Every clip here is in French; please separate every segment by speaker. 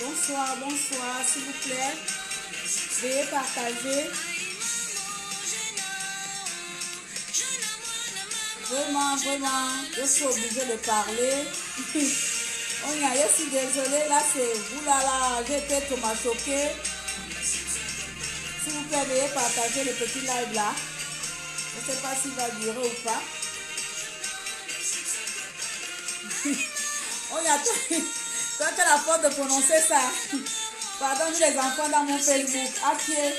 Speaker 1: Bonsoir, bonsoir, s'il vous plaît. Veuillez partager. Vraiment, vraiment, je suis obligée de parler. Je suis désolée, là c'est vous là, j'ai été trop choquée. S'il vous plaît, veuillez partager le petit live là. Je ne sais pas s'il va durer ou pas. Toi, tu as la faute de prononcer ça. Pardon, les enfants dans mon Facebook. À pied.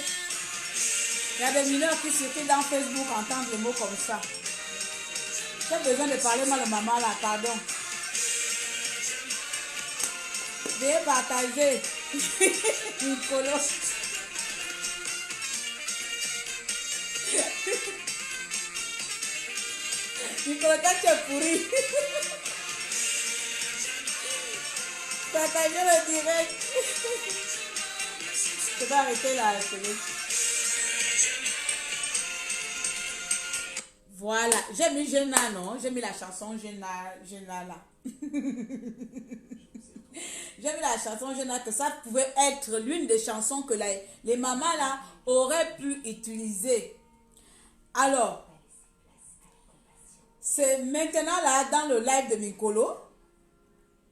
Speaker 1: Il y a des mineurs qui circulent dans Facebook entendent des mots comme ça. J'ai besoin de parler mal de maman là, pardon. Veuillez partager. Nicolas. Nicolas, tu es pourri. Partagez le direct. Je vais arrêter la télé. Voilà, j'ai mis Jenna, non? J'ai mis la chanson Jenna là. J'ai mis la chanson Jenna, que ça pouvait être l'une des chansons que les mamans là auraient pu utiliser. Alors, c'est maintenant là dans le live de Mikolo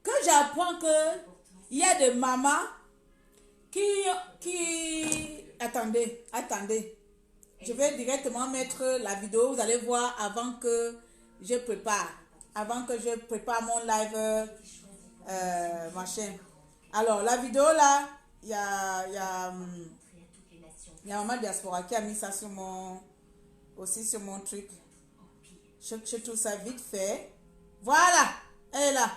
Speaker 1: que j'apprends que il y a des mamans qui... Attendez. Je vais directement mettre la vidéo. Vous allez voir avant que je prépare mon live machin. Alors, la vidéo là, il y a Maman Diaspora qui a mis ça sur mon truc. Je trouve ça vite fait. Voilà, elle est là.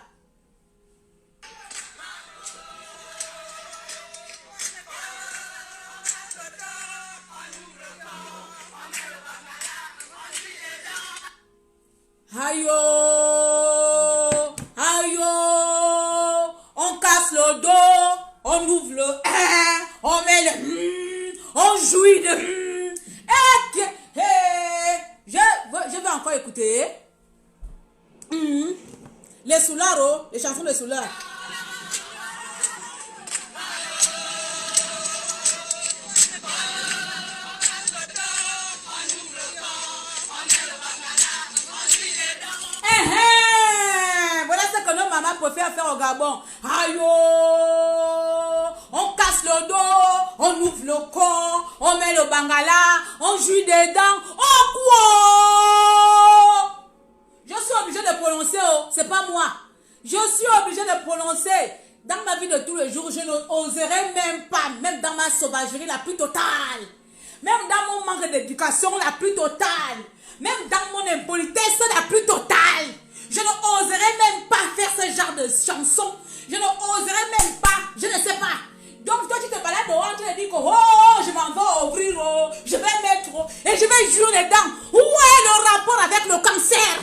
Speaker 1: Aïe, on casse le dos, on ouvre le on met le on jouit de je vais encore écouter les soulars, les chansons de soulars. Voilà ce que nos mamans préfèrent faire au Gabon. Aïe, on casse le dos, on ouvre le corps, on met le bangala, on jouit des dents. Oh quoi! Je suis obligée de prononcer, c'est pas moi. Je suis obligée de prononcer. Dans ma vie de tous les jours, je n'oserais même pas, même dans ma sauvagerie la plus totale, même dans mon manque d'éducation la plus totale, même dans mon impolitesse la plus totale, je n'oserais même pas faire ce genre de chanson. Je n'oserais même pas, je ne sais pas. Donc toi tu te balades dehors, tu te dis que je m'en vais ouvrir, je vais mettre et je vais jouer les dents. Où est le rapport avec le cancer?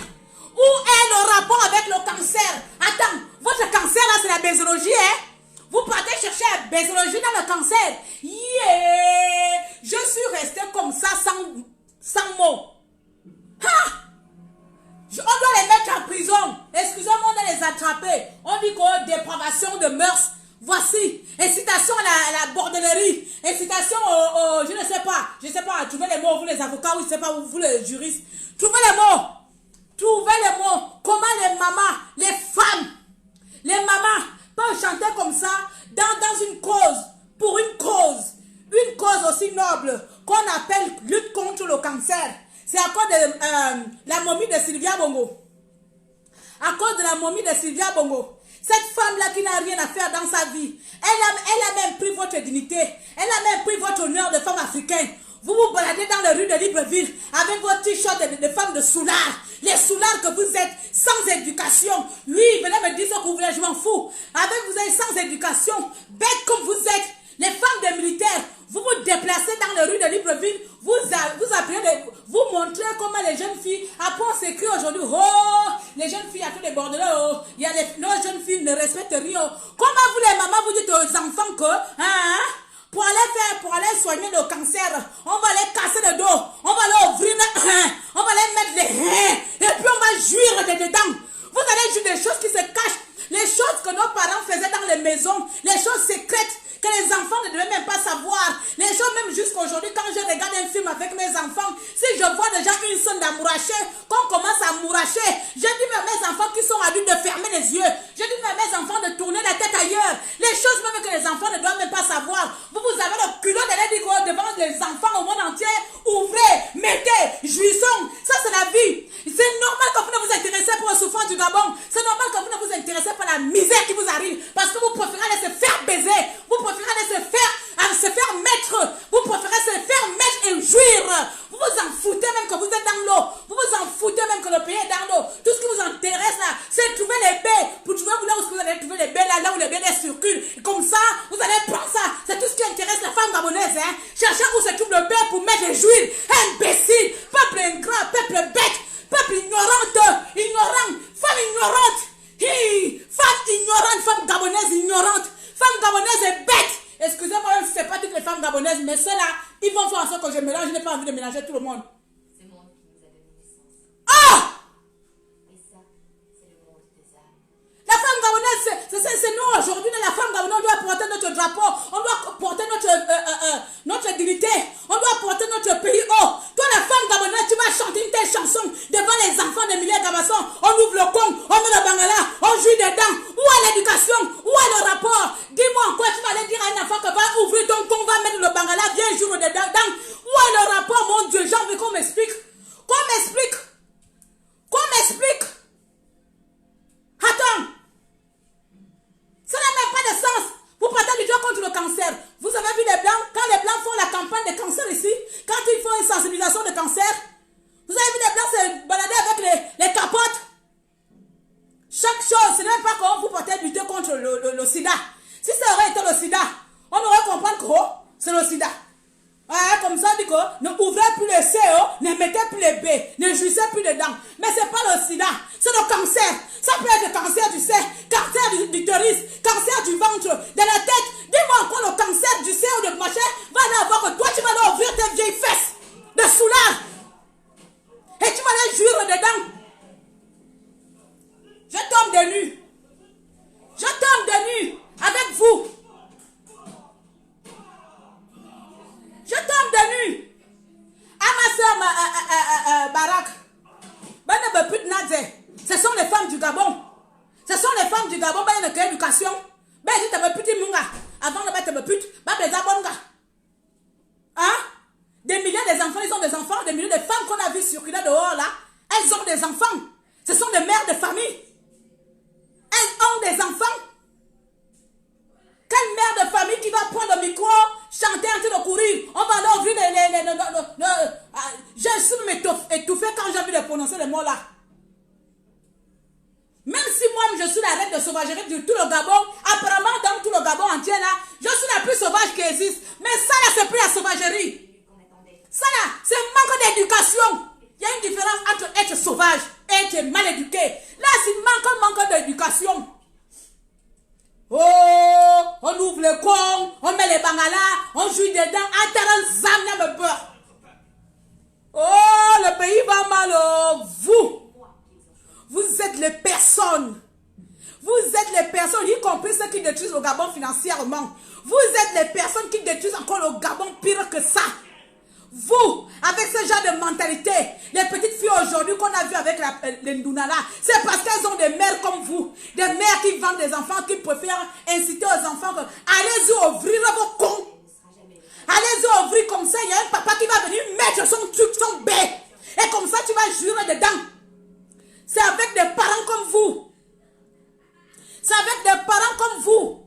Speaker 1: Où est le rapport avec le cancer? Attends, votre cancer là c'est la bésologie, hein? Vous partez chercher la bésologie dans le cancer. Yeah! Je suis restée comme ça sans mots. On doit les mettre en prison. Excusez-moi, on doit les attraper. On dit que dépravation de mœurs. Voici, incitation à la bordellerie, incitation je ne sais pas, trouvez les mots, vous les avocats, ou je ne sais pas, vous les juristes, trouvez les mots, comment les mamans, les femmes, les mamans peuvent chanter comme ça, dans une cause, pour une cause aussi noble, qu'on appelle lutte contre le cancer. C'est à cause de la momie de Sylvia Bongo. À cause de la momie de Sylvia Bongo. Cette femme-là qui n'a rien à faire dans sa vie, elle a même pris votre dignité, elle a même pris votre honneur de femme africaine. Vous vous baladez dans les rues de Libreville avec vos t-shirts de femmes de soulards. Les soulards que vous êtes, sans éducation. Oui, venez me dire ce que vous voulez, je m'en fous. Avec vous êtes sans éducation, bêtes comme vous êtes, les femmes des militaires, vous vous déplacez dans les rues de Libreville, vous montrez comment les jeunes filles, après on s'écrit aujourd'hui, les jeunes filles à tous les bordelais, nos jeunes filles ne respectent rien. Comment vous les mamans, vous dites aux enfants que, pour aller soigner le cancer, on va les casser le dos, on va les ouvrir, on va les mettre les reins, et puis on va jouir dedans. Vous allez jouer des choses qui se cachent, les choses que nos parents faisaient dans les maisons, les choses secrètes. Je dis à mes enfants de tourner la tête ailleurs. Les choses même que les enfants ne doivent même pas savoir. Vous avez le culot d'aller dire devant les enfants au monde entier. Ouvrez, mettez, jouissons. Ça c'est la vie. C'est normal que vous ne vous intéressez pas aux souffrances du Gabon. C'est normal que vous ne vous intéressez pas à la misère qui vous arrive. Parce que vous préférez aller se faire baiser. Vous préférez aller se faire mettre. Vous préférez se faire mettre et jouir. Vous vous en foutez même que vous êtes dans l'eau. Vous vous en foutez même que le pays est dans l'eau. Tout ce qui vous intéresse là, c'est de trouver les baies. Pour trouver là où vous allez trouver les baies, là où les baies circulent. Et comme ça, vous allez prendre ça. C'est tout ce qui intéresse la femme gabonaise. Hein. Cherchez où se trouve le baie pour mettre et jouir. Imbécile, peuple ingrat, peuple bête, peuple ignorant, femme ignorante. Femme ignorante, femme gabonaise ignorante. Femme gabonaise est bête. Excusez-moi, même si ce n'est pas toutes les femmes gabonaises, mais ceux-là, ils vont faire en sorte que je mélange. Je n'ai pas envie de mélanger tout le monde.
Speaker 2: C'est le monde qui nous a donné naissance.
Speaker 1: Ah!
Speaker 2: Et ça, c'est le monde des âmes.
Speaker 1: La femme gabonaise, c'est nous aujourd'hui. La femme gabonaise, on doit porter notre drapeau. On doit porter notre dignité. On doit porter notre pays haut. Toi, la femme gabonaise, tu vas chanter une telle chanson devant les enfants de milliers d'Amassons. On ouvre le con, on met le bangala, on joue dedans. Où est l'éducation? Où est le rapport? Dis-moi en quoi tu vas aller dire à un enfant que va ouvrir ton con, va mettre le bangala, viens jouer dedans. Où est le rapport, mon Dieu? J'ai envie qu'on m'explique. Qu'on m'explique. Attends. Ça n'a même pas de sens. Vous partez du tout contre le cancer. Vous avez vu les Blancs, quand les Blancs font la campagne de cancer ici, quand ils font une sensibilisation de cancer, vous avez vu les Blancs se balader avec les capotes. Chaque chose, ce n'est pas comment vous partez lutter contre le sida. Si ça aurait été le sida, on aurait compris que c'est le sida. Comme ça, dit que ne ouvrez plus les CO, ne mettez plus les B, ne jouissez plus dedans. Mais ce n'est pas le sida, c'est le cancer. Ça peut être le cancer du sein, cancer du utérus, cancer du ventre, de la tête. Dis-moi encore le cancer du sein ou de machin va aller avoir que toi tu vas aller ouvrir tes vieilles fesses de soulard. Et tu vas aller jouir dedans. Je tombe de nu. Je tombe de nu avec vous. Je tombe de nu. À ma soeur Barak. Ce sont les femmes du Gabon. Ce sont les femmes du Gabon. Il y a une éducation. Avant de mettre le pute, hein? Des milliers d'enfants, ils ont des enfants. Des milliers de femmes qu'on a vues circuler dehors là. Elles ont des enfants. Ce sont des mères de famille. Elles ont des enfants. Quelle mère de famille qui va prendre le micro, chanter en train de courir? On va leur ouvrir je suis étouffé quand j'ai vu les prononcer les mots là. Même si moi je suis la reine de sauvagerie de tout le Gabon, apparemment dans tout le Gabon entier là, je suis la plus sauvage qui existe. Mais ça là, c'est plus la sauvagerie. Ça là, c'est manque d'éducation. Il y a une différence entre être sauvage et être mal éduqué. Là, c'est manque d'éducation. Oh, on ouvre le con, on met les bangalas, on joue dedans, oh, le pays va mal, vous êtes les personnes. Vous êtes les personnes, y compris ceux qui détruisent le Gabon financièrement. Vous êtes les personnes qui détruisent encore le Gabon pire que ça. Vous, avec ce genre de mentalité, les petites filles aujourd'hui qu'on a vues avec les Ndounala, c'est parce qu'elles ont des mères comme vous. Des mères qui vendent des enfants, qui préfèrent inciter aux enfants que allez-y ouvrir vos cons. Allez-y ouvrir comme ça, il y a un papa qui va venir mettre son truc, son bête. Et comme ça, tu vas jurer dedans. C'est avec des parents comme vous. C'est avec des parents comme vous.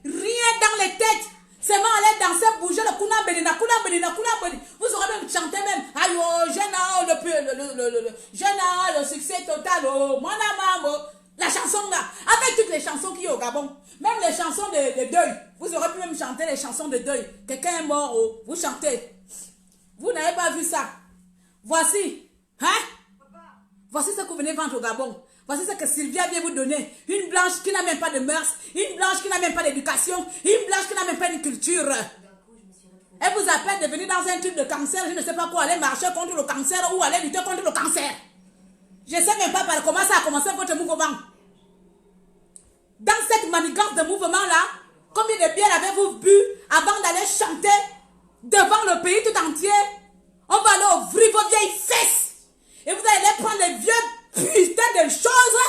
Speaker 1: Rien dans les têtes. C'est bon, aller danser, bouger le kuna benina. Vous aurez même chanté même. Aïe, le succès total. Oh, mon amour. La chanson là. Avec toutes les chansons qu'il y a au Gabon. Même les chansons de deuil. Vous aurez pu même chanter les chansons de deuil. Quelqu'un est mort. Oh, vous chantez. Vous n'avez pas vu ça. Voici. Hein? Voici ce que vous venez vendre au Gabon. Voici ce que Sylvia vient vous donner. Une blanche qui n'a même pas de mœurs. Une blanche qui n'a même pas d'éducation. Une blanche qui n'a même pas de culture. Elle vous appelle de venir dans un truc de cancer. Je ne sais pas quoi. Aller marcher contre le cancer ou aller lutter contre le cancer. Je ne sais même pas par comment ça a commencé votre mouvement. Dans cette manigance de mouvement-là, combien de bières avez-vous bu avant d'aller chanter devant le pays tout entier? On va aller ouvrir vos vieilles fesses. Et vous allez prendre les vieux putain de choses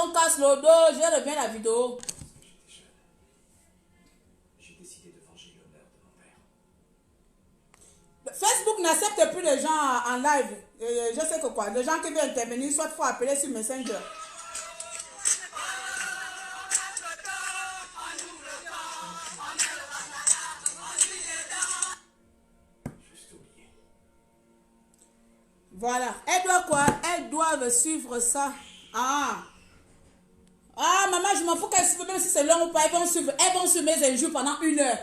Speaker 1: on casse le dos, je reviens à la vidéo.
Speaker 3: J'ai décidé de venger l'honneur de mon père.
Speaker 1: Facebook n'accepte plus les gens en live. Je sais que quoi, les gens qui veulent intervenir, soit il faut appeler sur Messenger. Voilà. Elle doit quoi? Elles doivent suivre ça. Ah, maman, je m'en fous qu'elles suivent, même si c'est long ou pas, elles vont suivre mes injures pendant 1 heure.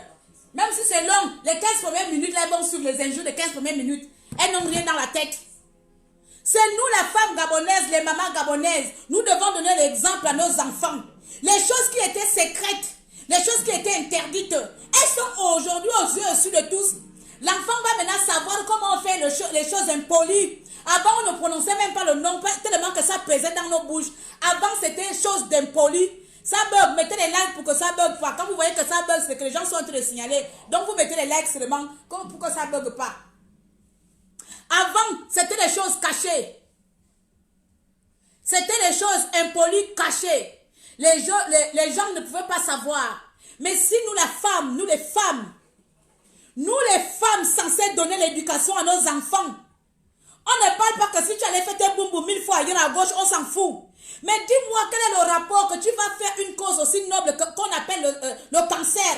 Speaker 1: Même si c'est long, les 15 premières minutes, elles vont suivre les injures des 15 premières minutes. Elles n'ont rien dans la tête. C'est nous, les femmes gabonaises, les mamans gabonaises, nous devons donner l'exemple à nos enfants. Les choses qui étaient secrètes, les choses qui étaient interdites, elles sont aujourd'hui aux yeux aussi de tous. L'enfant va maintenant savoir comment on fait les choses impolies. Avant, on ne prononçait même pas le nom, tellement que ça pesait dans nos bouches. Avant, c'était chose d'impolies. Ça bug, mettez les likes pour que ça bug pas. Quand vous voyez que ça bug, c'est que les gens sont en train de signaler. Donc, vous mettez les likes seulement pour que ça bug pas. Avant, c'était des choses cachées. C'était des choses impolies cachées. Les gens ne pouvaient pas savoir. Mais si nous, les femmes censées donner l'éducation à nos enfants, on ne parle pas que si tu allais faire tes boum boum 1000 fois ailleurs à gauche, on s'en fout. Mais dis-moi quel est le rapport que tu vas faire une cause aussi noble qu'on appelle le cancer.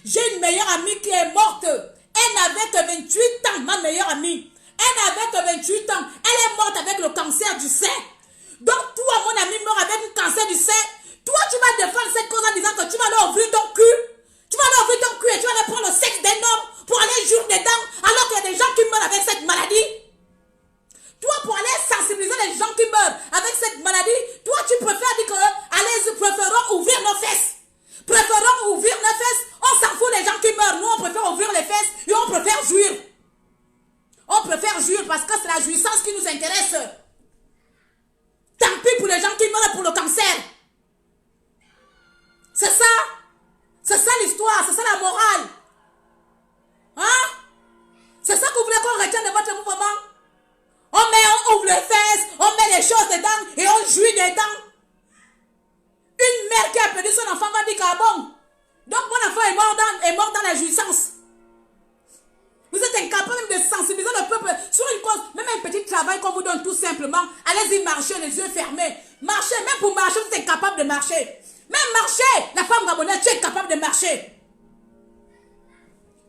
Speaker 1: J'ai une meilleure amie qui est morte. Elle n'avait que 28 ans, ma meilleure amie. Elle n'avait que 28 ans. Elle est morte avec le cancer du sein. Donc toi, mon ami, mort avec un cancer du sein. Toi, tu vas défendre cette cause en disant que tu vas aller ouvrir ton cul. Tu vas aller ouvrir ton cul et tu vas aller prendre le sexe d'un homme pour aller jurer dedans alors qu'il y a des gens qui meurent avec cette maladie. Toi, pour aller sensibiliser les gens qui meurent avec cette maladie, toi, tu préfères dire que, allez, préférons ouvrir nos fesses. Préférons ouvrir nos fesses. On s'en fout des gens qui meurent. Nous, on préfère ouvrir les fesses et on préfère jouir. On préfère jouir parce que c'est la jouissance qui nous intéresse. Tant pis pour les gens qui meurent pour le cancer. C'est ça. C'est ça l'histoire. C'est ça la morale. Hein? C'est ça que vous voulez qu'on retienne de votre mouvement? On ouvre les fesses, on met les choses dedans et on jouit dedans. Une mère qui a perdu son enfant va dire qu'à bon. Donc mon enfant est mort dans la jouissance. Vous êtes incapable même de sensibiliser le peuple sur une cause, même un petit travail qu'on vous donne tout simplement. Allez-y marcher les yeux fermés. Marchez, même pour marcher, vous êtes incapable de marcher. Même marcher, la femme gabonaise, tu es capable de marcher.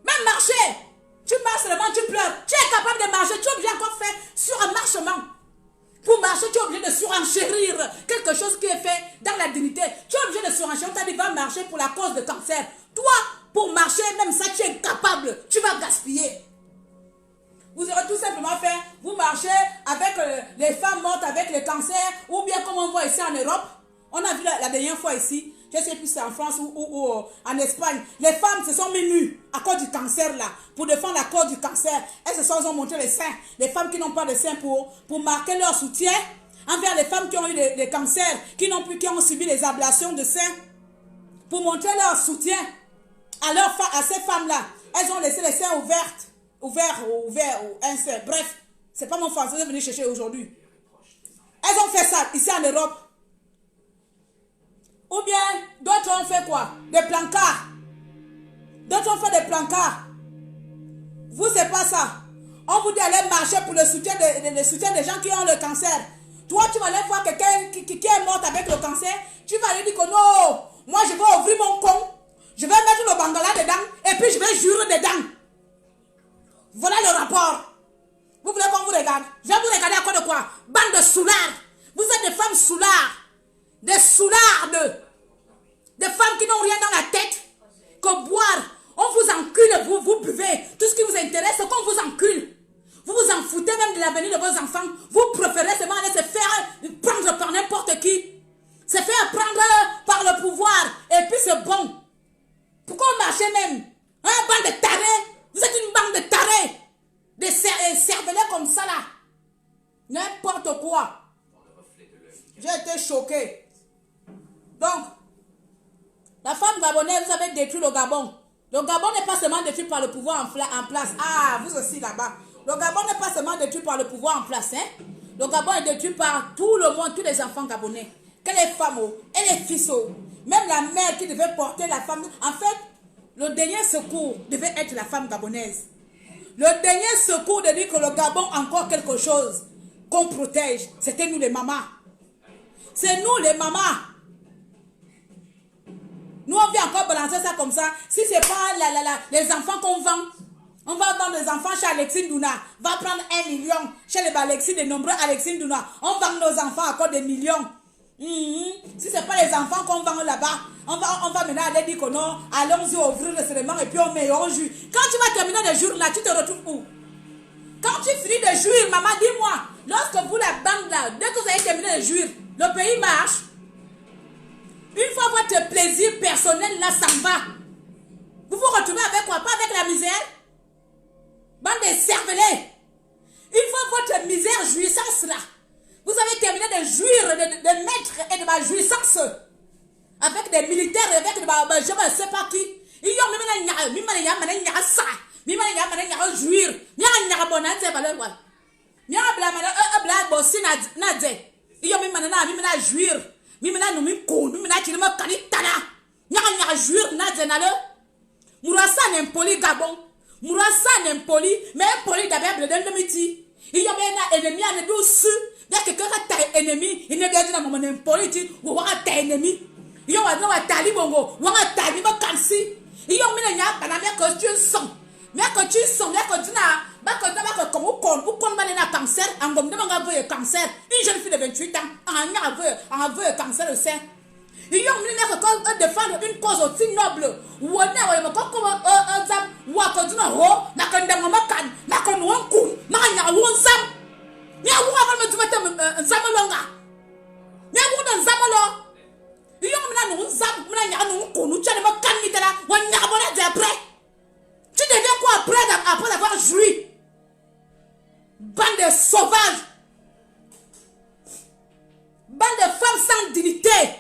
Speaker 1: Même marcher. Tu marches seulement, tu pleures. Tu es capable de marcher. Tu es obligé encore de faire sur un marchement. Pour marcher, tu es obligé de surenchérir quelque chose qui est fait dans la dignité. Tu es obligé de surenchérir. On t'a dit, va marcher pour la cause de cancer. Toi, pour marcher, même ça, tu es incapable. Tu vas gaspiller. Vous aurez tout simplement fait, vous marchez avec les femmes mortes avec le cancer, ou bien comme on voit ici en Europe. On a vu la dernière fois ici, je ne sais plus si c'est en France ou en Espagne, les femmes se sont mises nues à cause du cancer là, pour défendre la cause du cancer. Elles se sont montré les seins, les femmes qui n'ont pas de seins pour marquer leur soutien envers les femmes qui ont eu des cancers, qui ont subi les ablations de seins, pour montrer leur soutien à ces femmes-là. Elles ont laissé les seins ouverts ou un sein. Bref, c'est pas mon français, je vais venir chercher aujourd'hui. Elles ont fait ça ici en Europe. Ou bien, d'autres ont fait quoi? Des plancards. D'autres ont fait des plancards. Vous, c'est pas ça. On vous dit d'aller marcher pour le soutien des gens qui ont le cancer. Toi, tu vas aller voir quelqu'un qui est mort avec le cancer. Tu vas lui dire que non, moi je vais ouvrir mon con. Je vais mettre le bangala dedans et puis je vais jurer dedans. Voilà le rapport. Vous voulez qu'on vous regarde? Je vais vous regarder à quoi de quoi? Bande de soulards. Vous êtes des femmes soulards. Des soulardes. Des femmes qui n'ont rien dans la tête que boire. On vous encule, vous buvez. Tout ce qui vous intéresse, c'est qu'on vous encule. Vous vous en foutez même de l'avenir de vos enfants. Vous préférez seulement aller se faire prendre par n'importe qui. Se faire prendre par le pouvoir. Et puis c'est bon. Pourquoi on marchez même? Un bande de tarés. Vous êtes une bande de tarés. Des cervelets comme ça là. N'importe quoi. J'ai été choqué. Donc, la femme gabonaise, vous avez détruit le Gabon. Le Gabon n'est pas seulement détruit par le pouvoir en place. Ah, vous aussi là-bas. Le Gabon n'est pas seulement détruit par le pouvoir en place. Hein? Le Gabon est détruit par tout le monde, tous les enfants gabonais. qu'elle est femme, elle est fils. Même la mère qui devait porter la femme. En fait, le dernier secours devait être la femme gabonaise. Le dernier secours de dire que le Gabon a encore quelque chose qu'on protège, c'était nous les mamans. C'est nous les mamans. Nous on vient encore balancer ça comme ça. Si c'est pas les enfants qu'on vend, on va vendre les enfants chez Alexis Douna. Va prendre 1 million chez les Alexis, des nombreux Alexis Douna. On vend nos enfants encore des millions. Si c'est pas les enfants qu'on vend là-bas, on va maintenant aller dire que non, allons-y ouvrir le cérémonie et puis on met au jus. Quand tu vas terminer le jour là, tu te retrouves où? Quand tu finis de jouir, maman, dis-moi, lorsque vous la bande là, dès que vous avez terminé de jouir, le pays marche. Une fois votre plaisir personnel là s'en va, vous vous retrouvez avec quoi? Pas avec la misère? Bande de cervelets. Une fois votre misère, jouissance là, vous avez terminé de jouir, de mettre et de ma jouissance avec des militaires, avec des je ne sais pas qui. Ils ont même jouir. Mourassa n'impoli Gabon. Mourassa n'impoli, mais impoli d'abord le demi-midi. Il y a un ennemi à ne douce. Dès que quelqu'un a ennemi, il ne vient pas de mon impoli, ou à ta ennemi. Il y a un talibongo, ou un talibo kansi. Il y a un panamien que tu sens. Mais que tu sens, mais que tu n'as comme un cancer, un homme de cancer. Une jeune fille de 28 ans, un aveu cancer au sein. Il y a un défendre une cause aussi noble. Ou on a comme un zam, ou à cause d'une ho, n'a qu'un damakan, n'a qu'un wankou, n'a qu'un zam. Il y a un zamalonga. Il y a un zamalo. Il y a un zam, un kou, nous tiens pas canitela, ou un yabona après. Tu deviens quoi après avoir joui? Bande de sauvages. Bande de femmes sans dignité.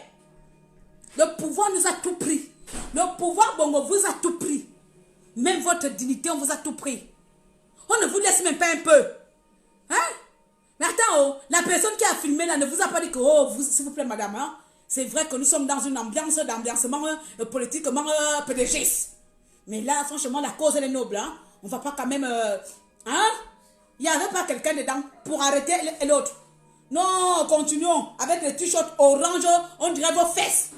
Speaker 1: Le pouvoir nous a tout pris. Le pouvoir bongo vous a tout pris. Même votre dignité, on vous a tout pris. On ne vous laisse même pas un peu. Hein? Mais attends, oh, la personne qui a filmé là ne vous a pas dit que, oh, s'il vous plaît, madame, hein, c'est vrai que nous sommes dans une ambiance d'ambiancement politiquement pédégiste. Mais là, franchement, la cause, elle est noble. Hein? On ne va pas quand même... hein? Il n'y avait pas quelqu'un dedans pour arrêter l'autre. Non, continuons. Avec les t-shirts orange, on dirait vos fesses.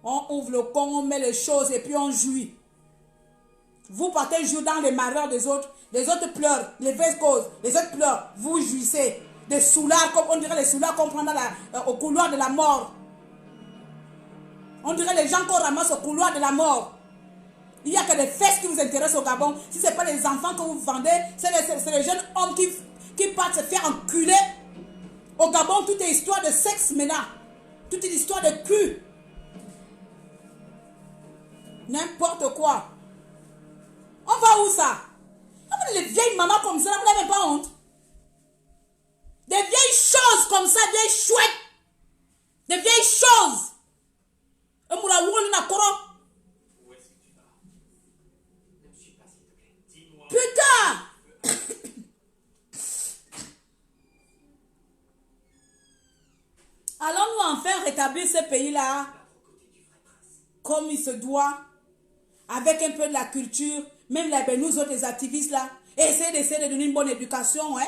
Speaker 1: On ouvre le con, on met les choses et puis on jouit. Vous partez jouer dans les malheurs des autres pleurent, les vraies causes, les autres pleurent, vous jouissez. Des soulards, comme on dirait les soulards qu'on prend au couloir de la mort. On dirait les gens qu'on ramasse au couloir de la mort. Il n'y a que des fesses qui vous intéressent au Gabon. Si ce n'est pas les enfants que vous vendez, c'est les jeunes hommes qui partent se faire enculer. Au Gabon, tout est histoire de sexe maintenant. Tout est histoire de cul. N'importe quoi. On va où ça? Les vieilles mamans comme ça, vous n'avez pas honte? Des vieilles choses comme ça, des vieilles chouettes. Des vieilles choses.
Speaker 3: Où est-ce que tu vas? Ne me suis pas, s'il te plaît. Dis-moi.
Speaker 1: Putain! Allons-nous enfin rétablir ce pays-là comme il se doit, avec un peu de la culture, même là, nous autres les activistes là, essayez de donner une bonne éducation, hein?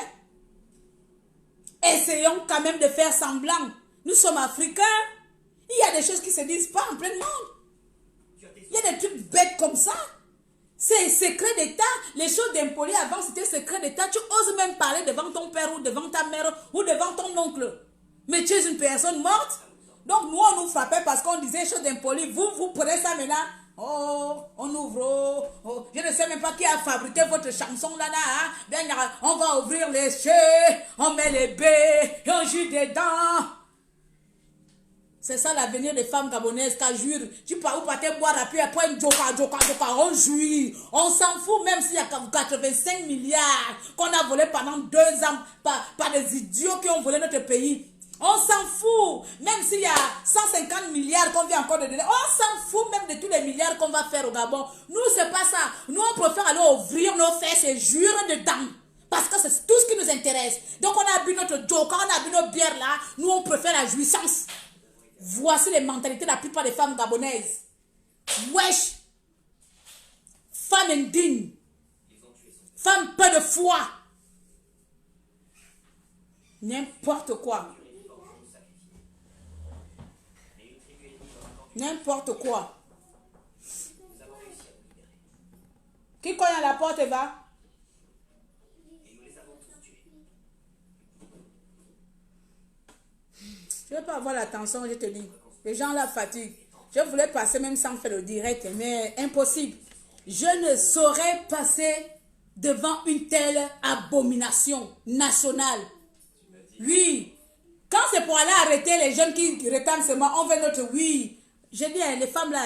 Speaker 1: Essayons quand même de faire semblant. Nous sommes africains. Il y a des choses qui se disent pas en plein monde. Il y a des trucs bêtes comme ça. C'est secret d'État. Les choses d'impolis avant, c'était secret d'État. Tu oses même parler devant ton père ou devant ta mère ou devant ton oncle. Mais tu es une personne morte. Donc nous, on nous frappait parce qu'on disait choses d'impolis. Vous prenez ça maintenant. Oh, on ouvre. Oh. Je ne sais même pas qui a fabriqué votre chanson là. Hein? On va ouvrir les chais, on met les baies, et on joue dedans. C'est ça l'avenir des femmes gabonaises qui jurent. Tu peux où partir boire après une joka, on jouit. On s'en fout même s'il y a 85 milliards qu'on a volé pendant 2 ans par des idiots qui ont volé notre pays. On s'en fout. Même s'il y a 150 milliards qu'on vient encore de donner. On s'en fout même de tous les milliards qu'on va faire au Gabon. Nous, c'est pas ça. Nous, on préfère aller ouvrir nos fesses et jurer dedans. Parce que c'est tout ce qui nous intéresse. Donc on a bu notre joker, on a bu nos bières là. Nous on préfère la jouissance. Voici les mentalités de la plupart des femmes gabonaises. Wesh. Femme indigne. Femme peu de foi. N'importe quoi. N'importe quoi. Qui cogne à la porte et va? Je ne veux pas avoir l'attention, je te dis. Les gens la fatiguent. Je voulais passer même sans faire le direct, mais impossible. Je ne saurais passer devant une telle abomination nationale. Oui. Quand c'est pour aller arrêter les jeunes qui réclament seulement, on veut notre oui. Je dis, les femmes là,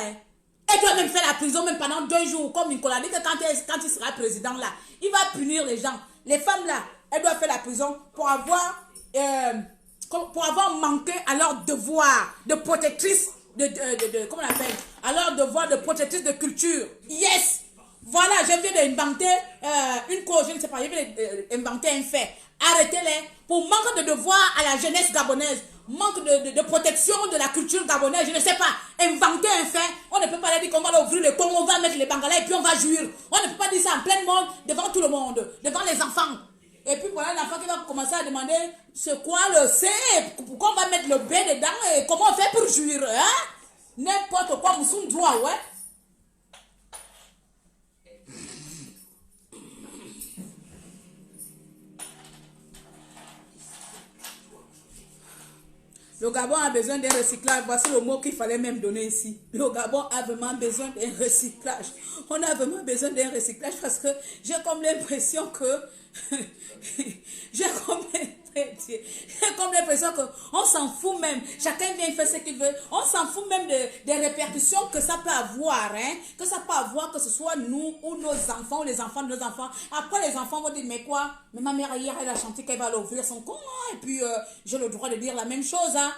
Speaker 1: elles doivent même faire la prison même pendant 2 jours. Comme Nicolas dit que quand il sera président là, il va punir les gens. Les femmes là, elles doivent faire la prison pour avoir manqué à leur devoir de protectrice comment on appelle, à leur devoir de protectrice de culture. Yes. Voilà, je viens d'inventer une cause, je ne sais pas, je viens d'inventer un fait. Arrêtez-les pour manque de devoir à la jeunesse gabonaise, manque de protection de la culture gabonaise, je ne sais pas, inventer un fait. On ne peut pas dire qu'on va ouvrir le pont, on va mettre les bangalais et puis on va jouir. On ne peut pas dire ça en plein monde, devant tout le monde, devant les enfants. Et puis voilà l'enfant qui va commencer à demander c'est quoi le C, pourquoi on va mettre le B dedans et comment on fait pour jouir, hein? N'importe quoi, moussoum droit, ouais. Le Gabon a besoin d'un recyclage. Voici le mot qu'il fallait même donner ici. Le Gabon a vraiment besoin d'un recyclage. On a vraiment besoin d'un recyclage parce que j'ai comme l'impression que... j'ai comme l'impression qu'on s'en fout même. Chacun vient faire ce qu'il veut. On s'en fout même des répercussions que ça peut avoir. Hein? Que ça peut avoir, que ce soit nous ou nos enfants ou les enfants de nos enfants. Après, les enfants vont dire, mais quoi? Mais ma mère hier, elle a chanté qu'elle va l'ouvrir son con. Hein? Et puis, j'ai le droit de dire la même chose. Hein?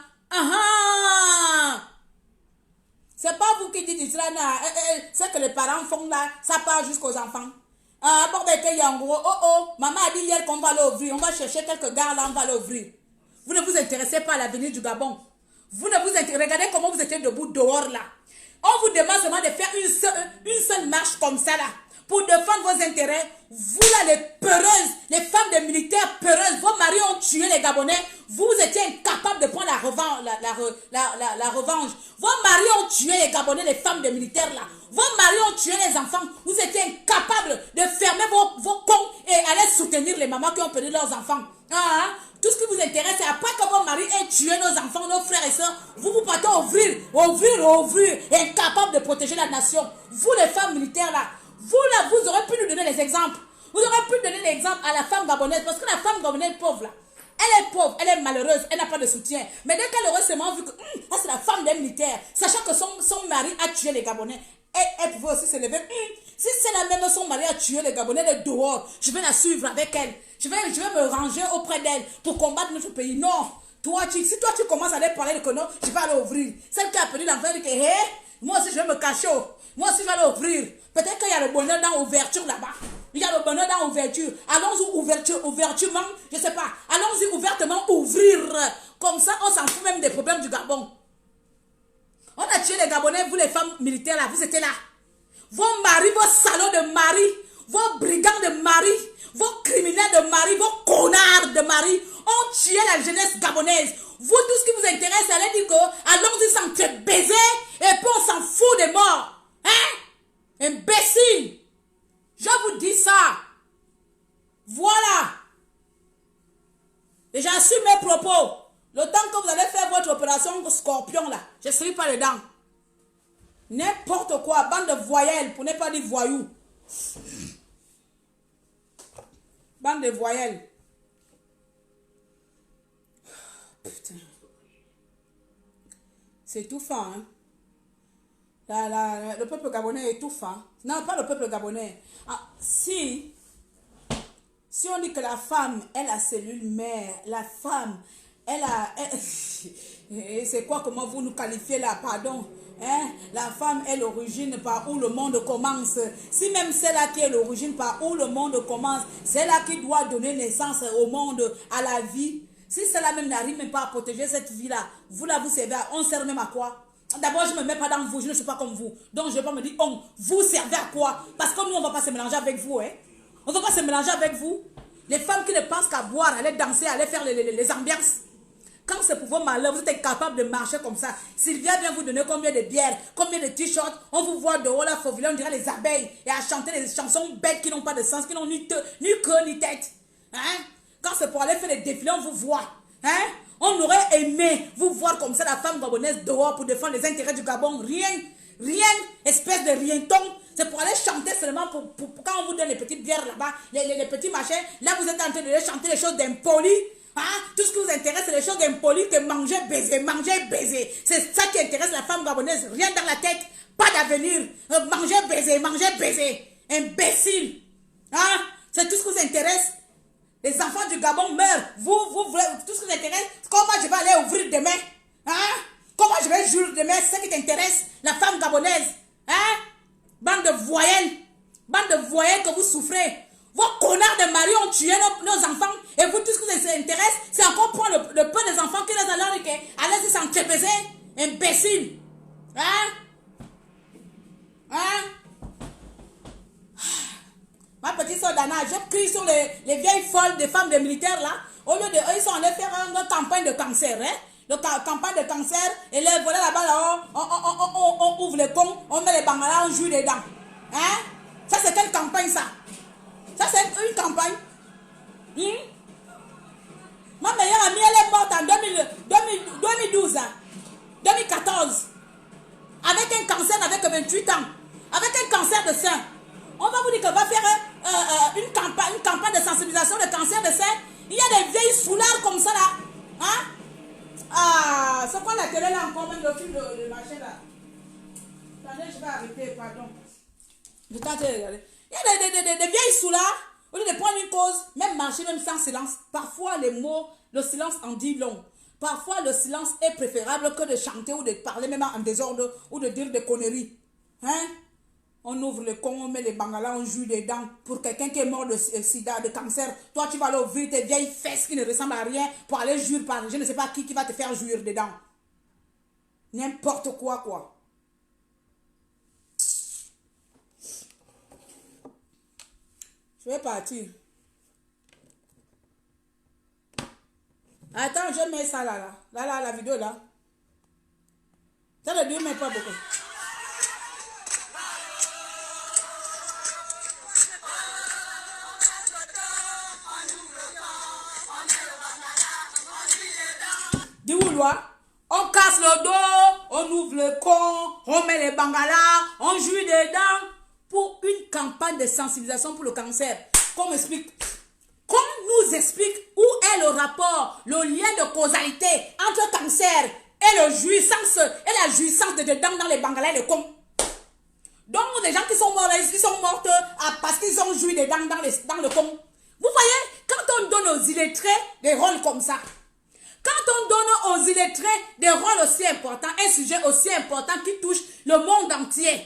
Speaker 1: C'est pas vous qui dites cela. C'est que les parents font là, ça part jusqu'aux enfants. Maman a dit hier qu'on va l'ouvrir. On va chercher quelques gars là, on va l'ouvrir. Vous ne vous intéressez pas à l'avenir du Gabon. Vous ne vous intéressez. Regardez comment vous étiez debout dehors là. On vous demande seulement de faire une seule marche comme ça là. Pour défendre vos intérêts. Vous là, les peureuses, les femmes de militaires peureuses, vos maris ont tué les Gabonais. Vous étiez incapables de prendre la revanche. Vos maris ont tué les Gabonais, les femmes de militaires là. Vos maris ont tué les enfants. Vous étiez incapables de fermer vos comptes et aller soutenir les mamans qui ont perdu leurs enfants. Tout ce qui vous intéresse, c'est après que vos maris aient tué nos enfants, nos frères et sœurs, vous partez ouvrir, incapables de protéger la nation. Vous les femmes militaires là, vous aurez pu nous donner les exemples. Vous aurez pu donner l'exemple à la femme gabonaise. Parce que la femme gabonaise pauvre là, elle est pauvre, elle est malheureuse, elle n'a pas de soutien. Mais dès qu'elle aurait seulement vu que c'est la femme d'un militaire, sachant que son mari a tué les Gabonais, elle pouvait aussi se lever. Si c'est la même, son mari a tué les Gabonais, elle est dehors. Je vais la suivre avec elle. Je vais me ranger auprès d'elle pour combattre notre pays. Non. Si toi tu commences à aller parler de que non, je vais aller ouvrir. Celle qui a perdu l'enfant dit que moi aussi je vais me cacher. Moi aussi je vais aller ouvrir. Peut-être qu'il y a le bonheur dans l'ouverture là-bas. Il y a le bonheur dans l'ouverture. Allons-y ouvertement, je ne sais pas. Allons-y ouvertement ouvrir. Comme ça, on s'en fout même des problèmes du Gabon. On a tué les Gabonais, vous les femmes militaires là, vous étiez là. Vos maris, vos salauds de mari, vos brigands de mari, vos criminels de mari, vos connards de mari ont tué la jeunesse gabonaise. Vous, tout ce qui vous intéresse, c'est aller dire que allons-y s'entre-baiser et puis on s'en fout des morts. Hein? Imbécile! Je vous dis ça. Voilà. Et j'assume mes propos. Le temps que vous allez faire votre opération scorpion là, je ne serai pas dedans. N'importe quoi, bande de voyelles, pour ne pas dire voyous. Bande de voyelles. Putain. C'est étouffant, hein. Le peuple gabonais est étouffant. Non, pas le peuple gabonais. Si on dit que la femme est la cellule mère, la femme c'est quoi, comment vous nous qualifiez là, pardon? Hein? La femme est l'origine par où le monde commence. Si même c'est là qui est l'origine par où le monde commence, c'est là qui doit donner naissance au monde, à la vie. Si cela même n'arrive même pas à protéger cette vie-là, vous là vous servez on sert même à quoi? D'abord, je ne me mets pas dans vous, je ne suis pas comme vous. Donc, je ne vais pas me dire, on, vous servez à quoi? Parce que nous, on ne va pas se mélanger avec vous. Hein? On ne va pas se mélanger avec vous. Les femmes qui ne pensent qu'à boire, aller danser, aller faire les ambiances. Quand c'est pour vos malheurs, vous êtes incapable de marcher comme ça. Sylvia vient vous donner combien de bières, combien de t-shirts. On vous voit dehors là, faufiler, on dirait les abeilles. Et à chanter des chansons bêtes qui n'ont pas de sens, qui n'ont ni queue ni tête. Hein? Quand c'est pour aller faire des défilés, on vous voit. Hein? On aurait aimé vous voir comme ça, la femme gabonaise dehors pour défendre les intérêts du Gabon. Rien, espèce de rienton. C'est pour aller chanter seulement pour quand on vous donne les petites bières là-bas, les petits machins. Là, vous êtes en train de chanter les choses d'impolis. Hein? Tout ce qui vous intéresse, c'est les choses d'impolis que manger, baiser. C'est ça qui intéresse la femme gabonaise. Rien dans la tête, pas d'avenir. Manger, baiser. Imbécile. Hein? C'est tout ce qui vous intéresse. Les enfants du Gabon meurent. Vous voulez, tout ce qui vous intéresse, comment je vais aller ouvrir demain? Hein? Comment je vais jurer demain? C'est ce qui t'intéresse, la femme gabonaise. Hein? Bande de voyelles que vous souffrez. Vos connards de maris ont tué nos enfants. Et vous, tout ce qui vous intéresse, c'est encore prendre le peu des enfants qui les ont l'air que allez s'entrepaiser. Imbécile. Hein? Hein? Ma petite soeur Dana, je crie sur les vieilles folles des femmes des militaires là. Au lieu de eux, ils sont allés faire une campagne de cancer. Hein? Campagne de cancer. Et les volets là-bas, là, on ouvre les cons, on met les bangalas, on joue les dents. Hein? Ça, c'est quelle campagne ça? Ça, c'est une campagne. Ma meilleure amie, elle est morte en 2012, hein? 2014. Avec un cancer, avec 28 ans. Avec un cancer de sein. On va vous dire qu'on va faire une campagne de sensibilisation de cancer de sein. Il y a des vieilles soulards comme ça là. Hein? Ah, c'est quoi la télé là encore, même le film de machin là? Attendez, je vais arrêter, pardon. Je tente de regarder. Il y a des vieilles soulards. Au lieu de prendre une cause, même marcher, même sans silence. Parfois, les mots, le silence en dit long. Parfois, le silence est préférable que de chanter ou de parler même en désordre ou de dire des conneries. Hein? On ouvre le con, on met les bangalas, on joue des dents pour quelqu'un qui est mort de sida, de cancer. Toi, tu vas aller ouvrir tes vieilles fesses qui ne ressemblent à rien pour aller jouir par je ne sais pas qui va te faire jouir dedans. N'importe quoi, quoi. Je vais partir. Attends, je mets ça là. Là, la vidéo là. Ça ne dure même pas beaucoup. On casse le dos, on ouvre le con, on met les bangalas, on joue des dents pour une campagne de sensibilisation pour le cancer. Qu'on m'explique, qu'on nous explique où est le rapport, le lien de causalité entre le cancer et la jouissance de dents dans les bangalas et les cons. Donc des gens qui sont morts, ils sont morts parce qu'ils ont joui des dents dans le con. Vous voyez, quand on donne aux illettrés des rôles comme ça, quand on donne aux illettrés des rôles aussi importants, un sujet aussi important qui touche le monde entier,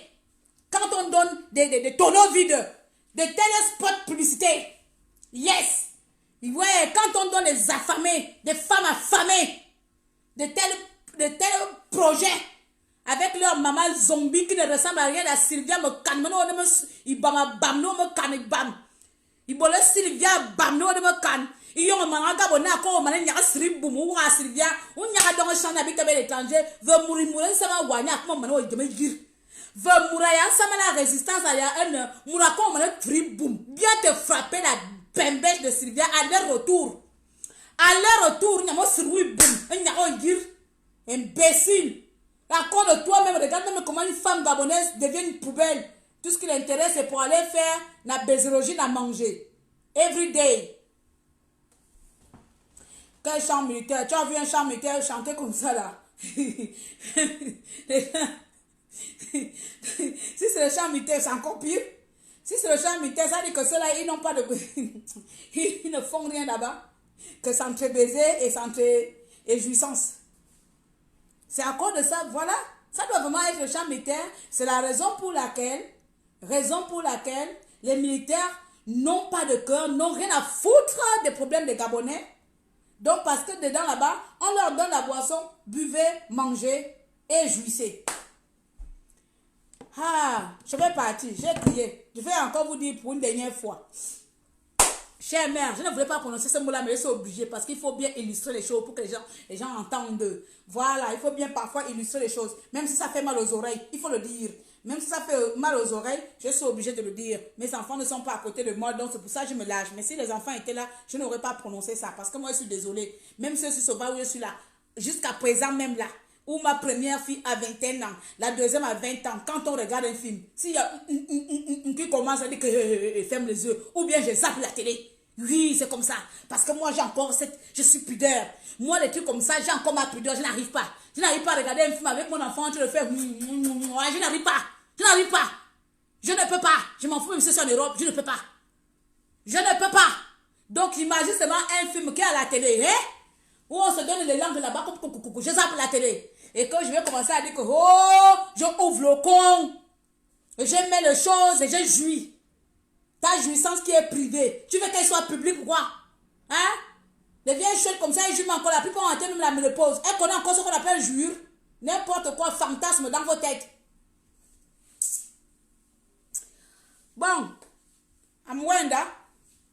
Speaker 1: quand on donne des tonneaux vides, de tels spots publicités, yes, ouais, quand on donne des affamés, des femmes affamées, de tels projets, avec leur maman zombie qui ne ressemble à rien à Sylvia, il Sylvia bamno de me il y a un manga bona ko mané nya sri bumu wa Sylvia on nya don chan habite à l'étranger veut mourir sama wanya ko mané o deme gir veut mourir sama la résistance à un mourako mané tri boum bien te frapper la bembèche de Sylvia à leur retour nya mo sri boum nya o gir imbécile à cause de toi même regarde même comment une femme gabonaise devient une poubelle. Tout ce qui l'intéresse c'est pour aller faire la baiserologie à manger every day. Quel chant militaire? Tu as vu un chant militaire chanter comme ça là? Si c'est le chant militaire, c'est encore pire. Si c'est le chant militaire, ça dit que ceux-là, ils n'ont pas de... ils ne font rien là-bas que s'entre-baiser et et jouissance. C'est à cause de ça, voilà. Ça doit vraiment être le champ militaire. C'est la raison pour laquelle les militaires n'ont pas de cœur, n'ont rien à foutre des problèmes des Gabonais. Donc, parce que dedans là-bas, on leur donne la boisson, buvez, mangez et jouissez. Ah, je vais partir, j'ai crié. Je vais encore vous dire pour une dernière fois. Chère mère, je ne voulais pas prononcer ce mot-là, mais je suis obligée parce qu'il faut bien illustrer les choses pour que les gens entendent. Voilà, il faut bien parfois illustrer les choses. Même si ça fait mal aux oreilles, il faut le dire. Même si ça fait mal aux oreilles, je suis obligée de le dire. Mes enfants ne sont pas à côté de moi, donc c'est pour ça que je me lâche. Mais si les enfants étaient là, je n'aurais pas prononcé ça parce que moi, je suis désolée. Même si je suis sauvage où je suis là, jusqu'à présent même là, où ma première fille a 21 ans, la deuxième a 20 ans, quand on regarde un film, s'il y a qui commence à dire que ferme les yeux, ou bien je zappe la télé. Oui, c'est comme ça. Parce que moi, j'ai encore je suis pudeur. Moi, les trucs comme ça, j'ai encore ma pudeur, je n'arrive pas. Je n'arrive pas à regarder un film avec mon enfant, tu le fais. Je n'arrive pas. Je n'arrive pas. Je ne peux pas. Je m'en fous même si c'est en Europe, je ne peux pas. Je ne peux pas. Donc, imagine seulement un film qui est à la télé, hein? Où on se donne les langues là-bas, je zappe la télé. Et que je vais commencer à dire que, oh, je ouvre le con. Et je mets les choses et je jouis. Ta jouissance qui est privée, tu veux qu'elle soit publique ou quoi? Hein? Les vieilles choses comme ça, elles jouent encore. La plupart ont atteint même la ménopause. Elles connaissent encore ce qu'on appelle jouir. N'importe quoi, fantasme dans vos têtes. Bon, Amwenda,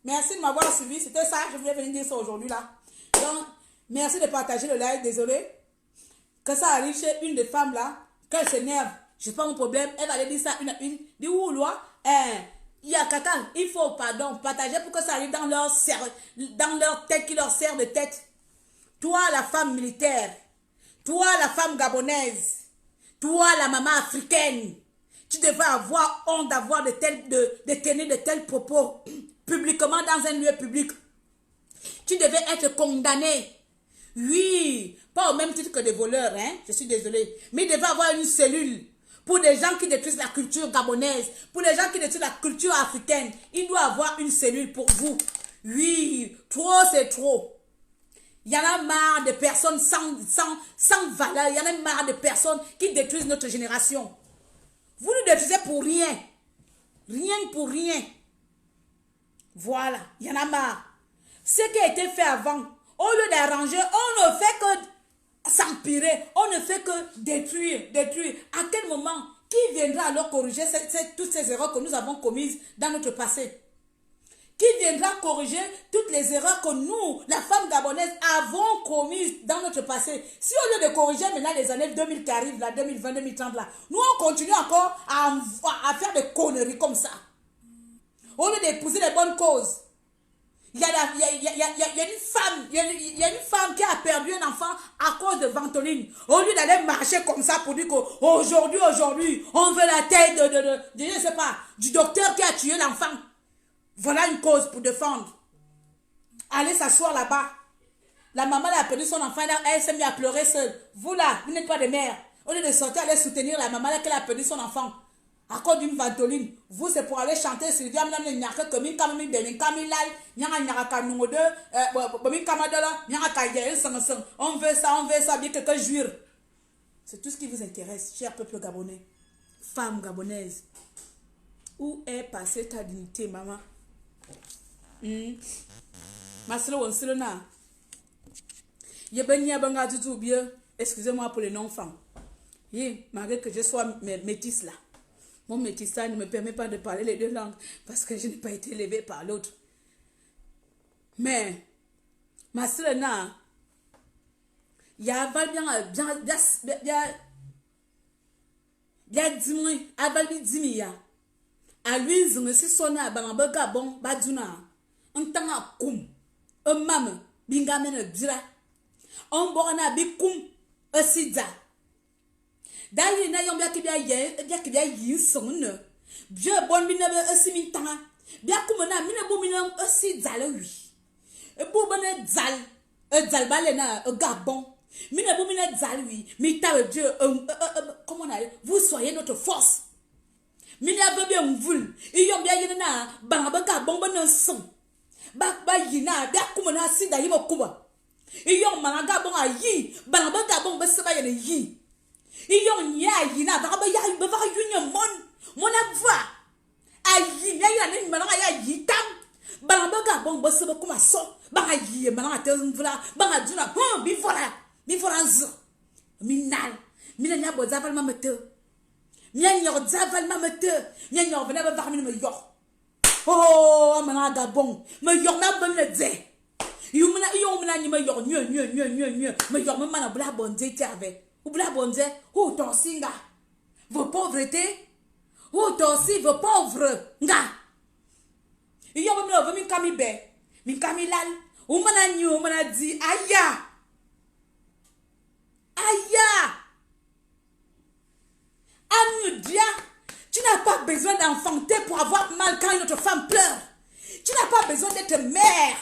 Speaker 1: merci de m'avoir suivi. C'était ça, je voulais venir dire ça aujourd'hui là. Donc, merci de partager le live. Désolé que ça arrive chez une des femmes là, qu'elle s'énerve. Je sais pas mon problème. Elle va aller dire ça une à une. Dis où, loi? Il y a caca, il faut, partager pour que ça arrive dans leur tête qui leur sert de tête. Toi, la femme militaire, toi, la femme gabonaise, toi, la maman africaine, tu devrais avoir honte d'avoir de tenir de tels propos publiquement dans un lieu public. Tu devais être condamné. Oui, pas au même titre que des voleurs, hein, je suis désolée. Mais il devait avoir une cellule. Pour des gens qui détruisent la culture gabonaise, pour les gens qui détruisent la culture africaine, il doit avoir une cellule pour vous. Oui, trop c'est trop. Il y en a marre de personnes sans valeur, il y en a marre de personnes qui détruisent notre génération. Vous nous détruisez pour rien. Rien pour rien. Voilà, il y en a marre. Ce qui a été fait avant, au lieu d'arranger, on ne fait que s'empirer, on ne fait que détruire. À quel moment, qui viendra alors corriger toutes ces erreurs que nous avons commises dans notre passé? Qui viendra corriger toutes les erreurs que nous, la femme gabonaise, avons commises dans notre passé? Si au lieu de corriger maintenant les années 2000 qui arrivent, là, 2020, 2030, là, nous on continue encore à faire des conneries comme ça. Au lieu d'épouser les bonnes causes. Il y a une femme qui a perdu un enfant à cause de ventoline. Au lieu d'aller marcher comme ça pour dire qu'aujourd'hui, on veut la tête je ne sais pas, du docteur qui a tué l'enfant. Voilà une cause pour défendre. Allez s'asseoir là-bas. La maman a perdu son enfant, elle s'est mise à pleurer seule. Vous là, vous n'êtes pas des mères. Au lieu de sortir, aller soutenir la maman qui a perdu son enfant. À cause d'une ventoline, vous c'est pour aller chanter Sylvia Mnane Nyaka Komin Kamimi Benin Kamilai, Nyanga Nyaka Nungode, Bomi Kamadola, Nyaka Yael Sangasang. On veut ça, bien que jouir. C'est tout ce qui vous intéresse, cher peuple gabonais, femme gabonaise. Où est passée ta dignité, maman? Maslo Wansilona. Yebenia Banga du bien, excusez-moi pour les non-femmes. Malgré que je sois métisse là. Mon métissage ne me permet pas de parler les deux langues parce que je n'ai pas été élevée par l'autre. Mais, ma soeur, il y a bien, à lui, je me suis sonné à Bangabaga bon, Baduna, un temps à koum, un mam, bingamen bira, un borna bikum, un sida. D'ailleurs, na yom qui bien yin son bien bon bina simita bien comme na mina bo mina aussi zal oui e bo bana zal balena gabon mina bo mina zal oui mi ta Dieu comment on a vous soyez notre force mina ba bien mvul e yom bien yina ba gabon bana son ba yina bien comme na sida yibo kuba Iyo malanga bon ayi. Balanga bon beseba yene yi. Iyo nya yi na ba ya ba yunya mon ava. Ayi ya ya ne malanga ya yi tam. Balanga bon beseba kuma so. Ba yi malanga te mvula. Ba duna bi voilà z. Minal. Mina nya bo zaval mamete. Nya nyor zaval mamete. Nya nyor vena ba varmi me yor. Oh, malanga bon. Me yor na bon le dze. Yumna ni me yor nyo. Me yor me mana bla bonze ti avec. Ou bla bonze, ou ton singa. Vos pauvretés. Ou aussi vos pauvres. Nga. Iyo me lo mi kami be. Mi kami lal. Ou mana nyo mana di aya. Aya. Amudia. Tu n'as pas besoin d'enfanter pour avoir mal quand une autre femme pleure. Tu n'as pas besoin d'être mère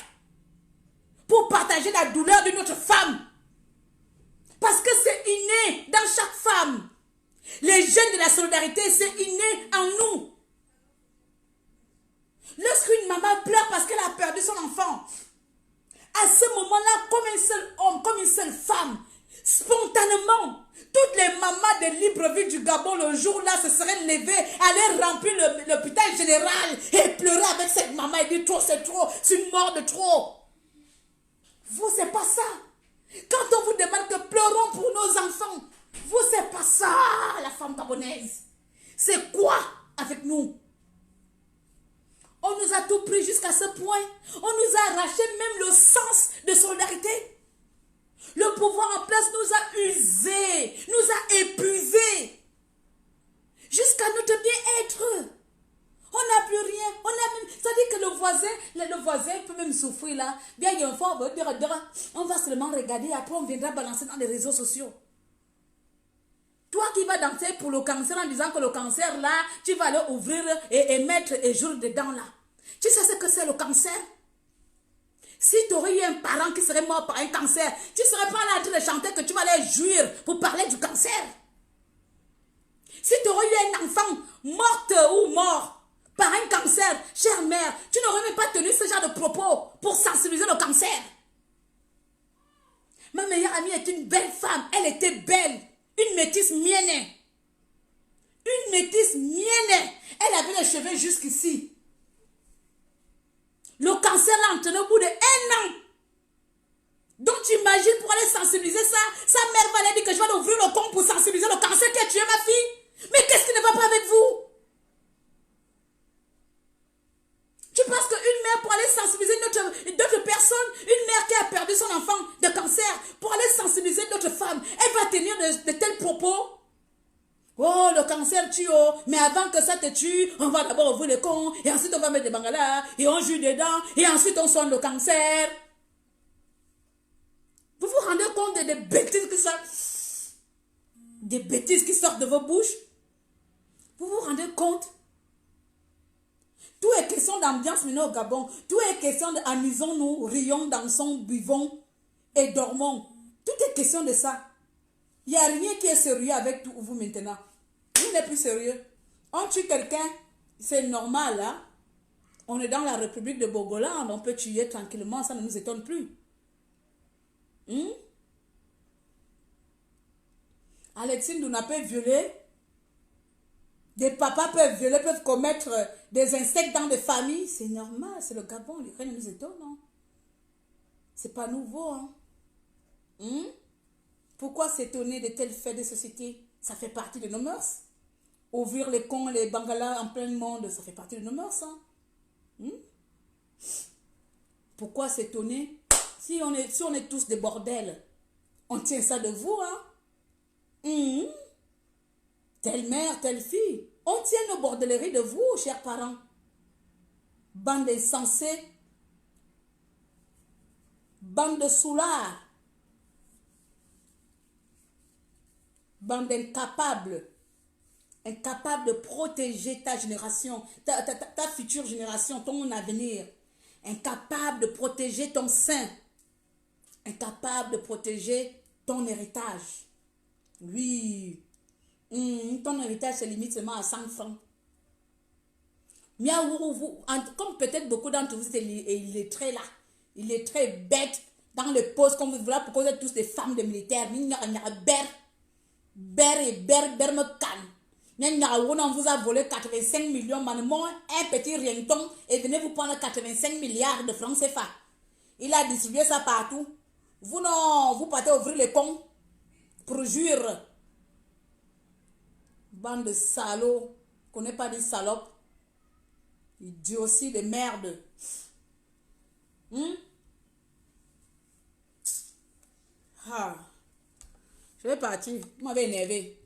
Speaker 1: pour partager la douleur d'une autre femme. Parce que c'est inné dans chaque femme. Les gènes de la solidarité, c'est inné en nous. Lorsqu'une maman pleure parce qu'elle a perdu son enfant, à ce moment-là, comme un seul homme, comme une seule femme, spontanément, toutes les mamans de Libreville du Gabon, le jour-là, se seraient levées, allaient remplir l'hôpital général et pleurer avec cette maman et dire trop, c'est trop, c'est une mort de trop. Vous, c'est pas ça. Quand on vous demande que pleurons pour nos enfants, vous, c'est pas ça, la femme gabonaise. C'est quoi avec nous? On nous a tout pris jusqu'à ce point. On nous a arraché même le sens de solidarité. Le pouvoir en place nous a usés, nous a épuisés. Jusqu'à notre bien-être. On n'a plus rien. On a même, ça dit que le voisin peut même souffrir là. Bien, il y a une fois, on va seulement regarder, après on viendra balancer dans les réseaux sociaux. Toi qui vas danser pour le cancer en disant que le cancer là, tu vas aller ouvrir et mettre et jour dedans là. Tu sais ce que c'est le cancer? Si tu aurais eu un parent qui serait mort par un cancer, tu ne serais pas là en train de chanter que tu vas aller jouir pour parler du cancer. Si tu aurais eu un enfant morte ou mort par un cancer, chère mère, tu n'aurais même pas tenu ce genre de propos pour sensibiliser le cancer. Ma meilleure amie est une belle femme. Elle était belle. Une métisse mienne. Une métisse mienne. Elle avait les cheveux jusqu'ici. Le cancer l'a entraîné au bout de 1 an. Donc tu imagines pour aller sensibiliser ça, sa mère va aller dire que je vais ouvrir le compte pour sensibiliser le cancer qui a tué ma fille. Mais qu'est-ce qui ne va pas avec vous? Tu penses qu'une mère pour aller sensibiliser d'autres personnes, une mère qui a perdu son enfant de cancer, pour aller sensibiliser d'autres femmes, elle va tenir de tels propos? Oh, le cancer tue, oh. Mais avant que ça te tue, on va d'abord ouvrir le compte, et ensuite on va mettre des bangalas, et on joue dedans, et ensuite on soigne le cancer. Vous vous rendez compte des bêtises qui sortent? Des bêtises qui sortent de vos bouches? Vous vous rendez compte? Tout est question d'ambiance maintenant au Gabon. Tout est question d'amusons-nous, rions, dansons, buvons et dormons. Tout est question de ça. Il n'y a rien qui est sérieux avec vous maintenant. Vous n'êtes plus sérieux. On tue quelqu'un, c'est normal. Hein? On est dans la République de Bogoland, on peut tuer tranquillement, ça ne nous étonne plus. Alexine Douna peut violer. Des papas peuvent violer, peuvent commettre des insectes dans des familles. C'est normal, c'est le Gabon, rien ne nous étonne. Hein? C'est pas nouveau. Hein? Pourquoi s'étonner de tels faits de société? Ça fait partie de nos mœurs. Ouvrir les cons, les bangalas en plein monde, ça fait partie de nos mœurs. Hein? Pourquoi s'étonner? Si on est tous des bordels, on tient ça de vous. Hein? Telle mère, telle fille. On tient nos bordelleries de vous, chers parents. Bande d'insensés. Bande de soulards. Bande d'incapables. Incapables de protéger ta génération, ta future génération, ton avenir. Incapable de protéger ton sein. Incapable de protéger ton héritage. Oui. Ton héritage se limite seulement à 100 francs. Comme peut-être beaucoup d'entre vous, il est très là. Il est très bête. dans les postes, comme voilà, pourquoi vous êtes tous des femmes de militaires. Ber me calme. On vous a volé 85 millions, manement, un petit rienton, et venez vous prendre 85 milliards de francs CFA. Il a distribué ça partout. Vous non, vous partez ouvrir les cons pour jure. Bande de salauds, connais pas des salopes. Idiotie de merde. Je vais partir. Vous m'avez énervé.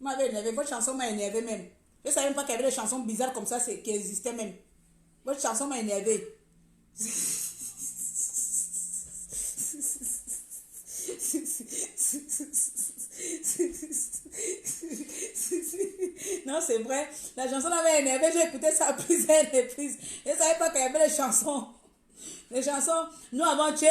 Speaker 1: Votre chanson m'a énervé même. Je ne savais même pas qu'il y avait des chansons bizarres comme ça qui existaient même. Votre chanson m'a énervé. Non, c'est vrai. La chanson m'avait énervé. J'ai écouté ça à plusieurs reprises. Je ne savais pas qu'il y avait des chansons. Les chansons, nous avons tché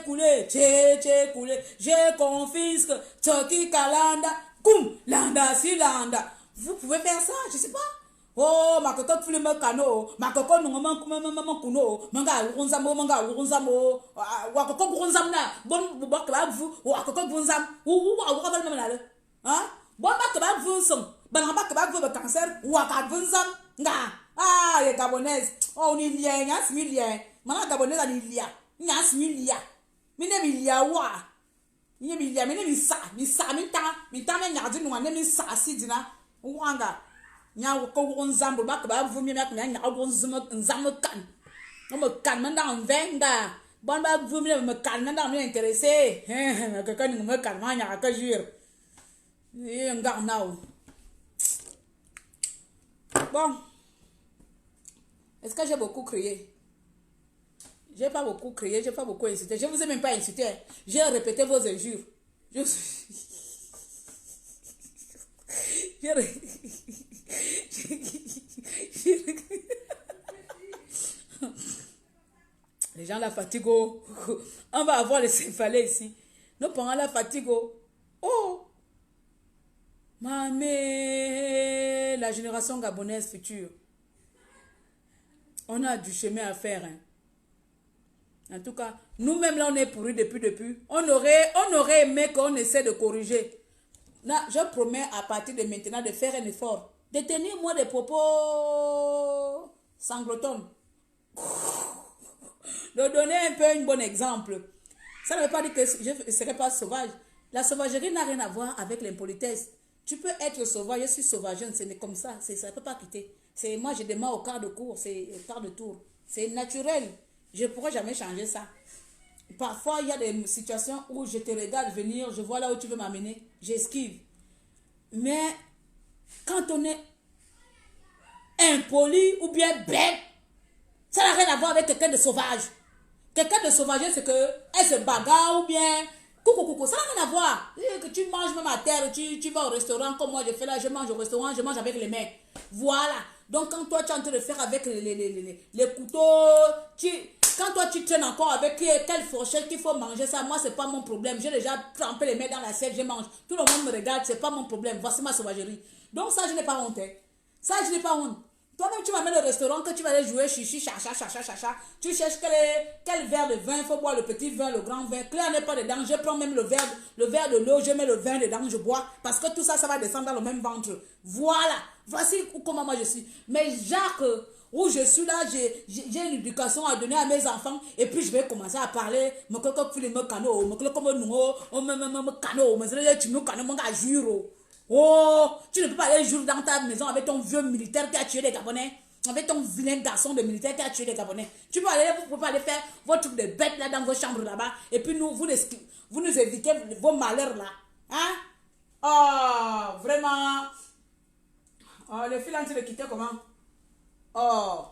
Speaker 1: coulé, je confisque, Toki Kalanda, Koum, Landa, si Landa. Vous pouvez faire ça, je sais pas. Oh, ma cocotte file me cano, ma cocotte nous maman kuno, manga urunzamo, wakoko grunzamna, bon bakabab vous, wakoko grunzam, ou wakalmanale. Hein? Bon bakabab vous sont, ben bakabab vous le cancer, wakad grunzam, nga. Ah, les Gabonaises, oh, on y a, y'a similien. Mana Gabonnaise a milia, y'a similia. Mine milia wa. Y'a milia, mine misa, mita me nyadi no ane misa sidina. Wanga. Nya ko nzambo bakaba vumi mek nya nya ko nzamo kan. No me kan manda en venga. Bon ba vumi me kan manda me intéressé. Que kan me kan ma nya ka jure. Et ngar now. Bon. Est-ce que j'ai beaucoup crié? J'ai pas beaucoup crié, j'ai pas beaucoup insulté. Je vous ai même pas insulté. J'ai répété vos injures. Les gens la fatiguent. On va avoir les céphalées ici. Nous prenons la fatigue. Oh! Mamé, la génération gabonaise future. On a du chemin à faire. Hein. En tout cas, nous-mêmes là, on est pourris depuis. On aurait aimé qu'on essaie de corriger. Là, je promets à partir de maintenant de faire un effort. De tenir moi des propos sanglotons. De donner un peu un bon exemple. Ça ne veut pas dire que je ne serai pas sauvage. La sauvagerie n'a rien à voir avec l'impolitesse. Tu peux être sauvage, je suis sauvageuse, c'est comme ça. Ça ne peut pas quitter. Moi, je demande au quart de cours, c'est au quart de tour. C'est naturel. Je ne pourrais jamais changer ça. Parfois, il y a des situations où je te regarde venir, je vois là où tu veux m'amener, j'esquive. Mais quand on est impoli ou bien bête, ça n'a rien à voir avec quelqu'un de sauvage. Quelqu'un de sauvage, c'est qu'elle se bagarre ou bien... Coucou, ça n'a rien à voir. Que tu manges même à terre, tu vas au restaurant comme moi je fais là, je mange au restaurant, je mange avec les mains. Voilà. Donc quand toi tu es en train de faire avec les couteaux, quand toi tu traînes encore avec quelle fourchette qu'il faut manger ça, moi c'est pas mon problème. J'ai déjà trempé les mains dans l'assiette, je mange. Tout le monde me regarde, c'est pas mon problème. Voici ma sauvagerie. Donc ça je n'ai pas honte. Ça je n'ai pas honte. Toi-même, tu m'amènes au restaurant, que tu vas aller jouer chichi, chacha. Tu cherches quel verre de vin, il faut boire le petit vin, le grand vin. Claire n'est pas dedans, je prends même le verre de l'eau, je mets le vin dedans, je bois. Parce que tout ça, ça va descendre dans le même ventre. Voilà, voici comment moi je suis. Mais Jacques, où je suis là, j'ai une éducation à donner à mes enfants. Et puis je vais commencer à parler. Oh, tu ne peux pas aller jouer dans ta maison avec ton vieux militaire qui a tué les Gabonais. Avec ton vilain garçon de militaire qui a tué les Gabonais. Vous pouvez pas aller faire vos trucs de bêtes là dans vos chambres là-bas. Et puis vous nous évitez vos malheurs là. Hein? Oh, vraiment. Oh, le fil anti le quitter comment? Oh.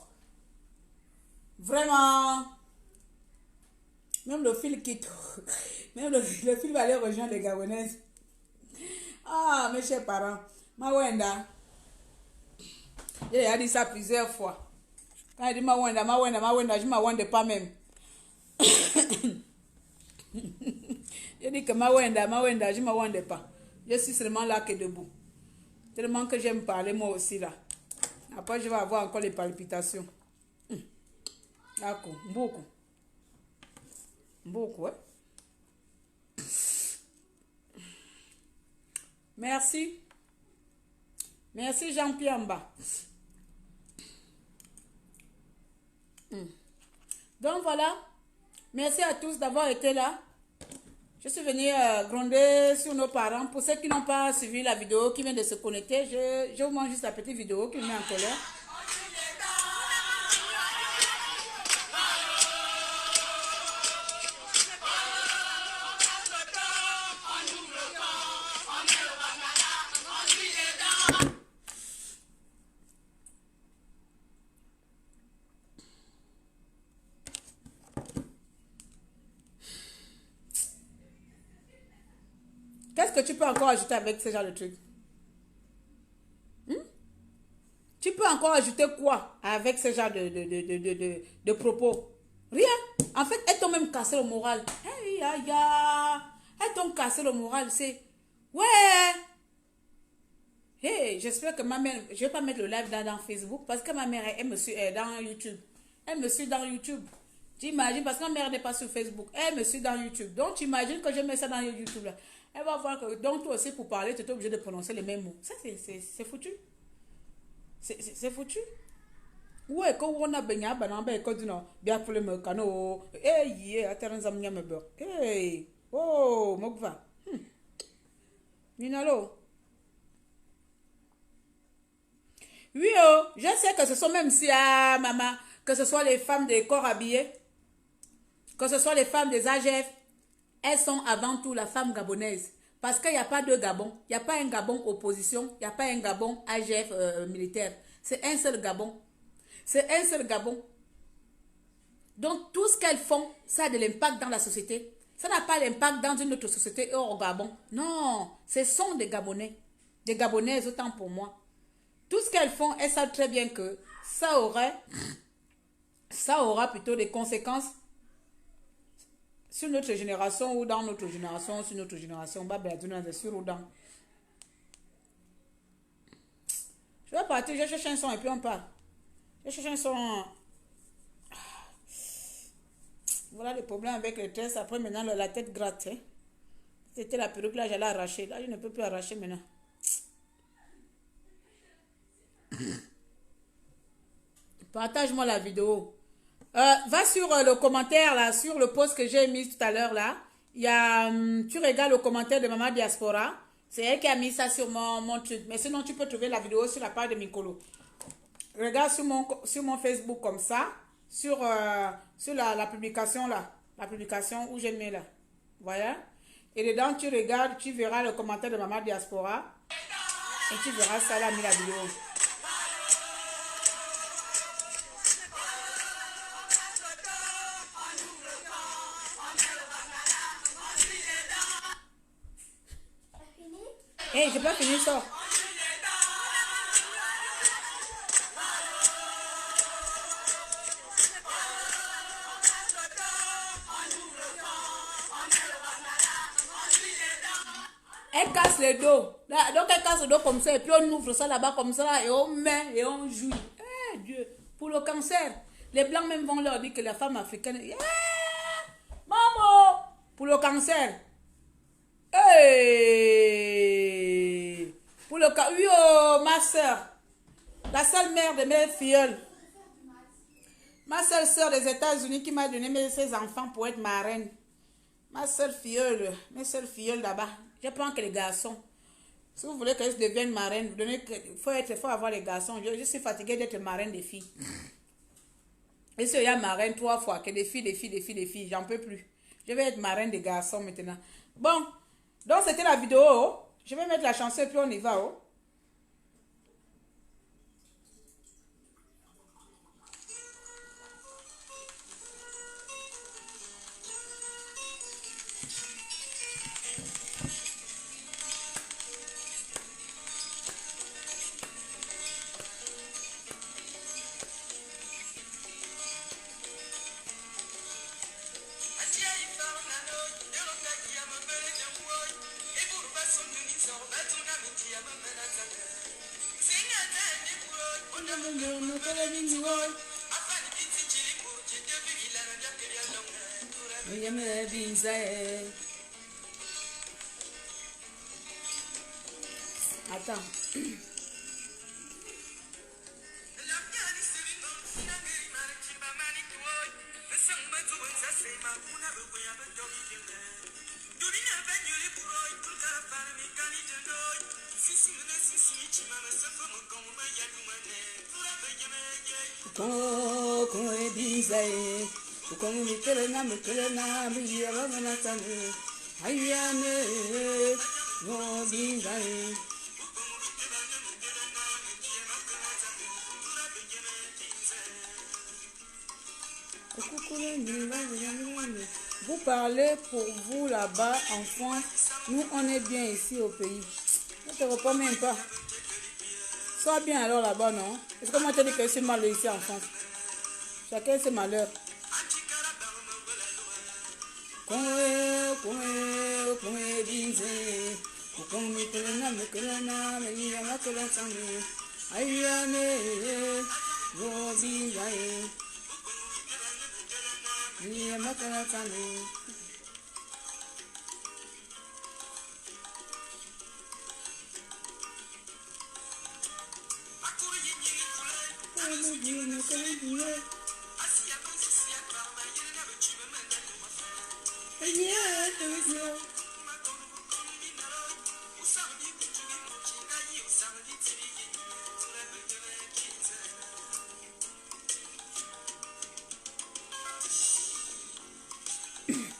Speaker 1: Vraiment. Même le fil quitte. Même le fil va aller rejoindre les Gabonaises. Ah, mes chers parents, Mawenda, j'ai dit ça plusieurs fois. Quand il dit Mawenda, je ne m'awende pas même. J'ai dit que Mawenda, je ne m'awende pas. Je suis seulement là que debout. Tellement que j'aime parler moi aussi là. Après, je vais avoir encore les palpitations. D'accord, beaucoup. Beaucoup, hein? Merci. Merci Jean-Pierre Mba. Donc voilà. Merci à tous d'avoir été là. Je suis venue gronder sur nos parents. Pour ceux qui n'ont pas suivi la vidéo, qui viennent de se connecter, je vous montre juste la petite vidéo qui me met en colère. Qu'est-ce que tu peux encore ajouter avec ce genre de truc? Tu peux encore ajouter quoi avec ce genre de propos? Rien. En fait, elles t'ont même cassé le moral. Hey, aïe, aïe. Elles t'ont cassé le moral. C'est... Ouais. Hey, j'espère que ma mère... Je ne vais pas mettre le live dans Facebook parce que ma mère, elle me suit dans YouTube. Elle me suit dans YouTube. Tu imagines, parce que ma mère n'est pas sur Facebook. Elle me suit dans YouTube. Donc, tu imagines que je mets ça dans YouTube là. Elle va voir que... Donc, toi aussi, pour parler, tu es obligé de prononcer les mêmes mots. Ça, c'est foutu. C'est foutu. Ouais, quand on a beigné, quand on a bien pour le mécano. Hey, attends, ça me beurre. Hey, oh, Mokva. Minalo. Oui, oh, je sais que ce sont même si, maman, que ce soit les femmes des corps habillés, que ce soit les femmes des AGF, elles sont avant tout la femme gabonaise. Parce qu'il n'y a pas de Gabon. Il n'y a pas un Gabon opposition. Il n'y a pas un Gabon AGF militaire. C'est un seul Gabon. C'est un seul Gabon. Donc, tout ce qu'elles font, ça a de l'impact dans la société. Ça n'a pas d'impact dans une autre société hors Gabon. Non, ce sont des Gabonais. Des Gabonaises, autant pour moi. Tout ce qu'elles font, elles savent très bien que ça aura plutôt des conséquences sur notre génération ou dans notre génération, sur notre génération. Je vais partir, je cherche un son et puis on part. Je cherche un son. Voilà le problème avec les tresses. Après, maintenant, la tête gratte. Hein. C'était la perruque là, j'allais arracher. Là, je ne peux plus arracher maintenant. Partage-moi la vidéo. Va sur le commentaire là, sur le post que j'ai mis tout à l'heure là. Il y a, tu regardes le commentaire de Maman Diaspora. C'est elle qui a mis ça sur mon truc. Mais sinon, tu peux trouver la vidéo sur la page de Mikolo. Regarde sur mon Facebook comme ça. Sur la publication là. La publication où j'ai mis là. Voilà. Et dedans, tu regardes, tu verras le commentaire de Maman Diaspora. Et tu verras ça là, mis la vidéo. Hey, j'ai pas fini ça. Elle casse le dos. Donc elle casse le dos comme ça et puis on ouvre ça là-bas comme ça et on met et on jouit. Eh Dieu, pour le cancer, les blancs même vont leur dire que la femme africaine, maman, pour le cancer. Hey, pour le cancer, oui oh, ma soeur, la seule mère de mes filleuls, ma seule soeur des États-Unis qui m'a donné ses enfants pour être ma reine. Ma seule filleule, mes seules filleuls là-bas. Je prends que les garçons. Si vous voulez que je devienne marraine, il faut avoir les garçons. Je suis fatiguée d'être marraine des filles. Et si il y a marraine 3 fois, que des filles, j'en peux plus. Je vais être marraine des garçons maintenant. Bon, donc c'était la vidéo. Oh. Je vais mettre la chanson et puis on y va. Oh. Attends. Vous parlez pour vous là-bas en France. Nous, on est bien ici au pays. Ne te reprends même pas. Sois bien alors là-bas, non? Est-ce que moi je te dis que c'est mal ici en France? Chacun ses malheurs.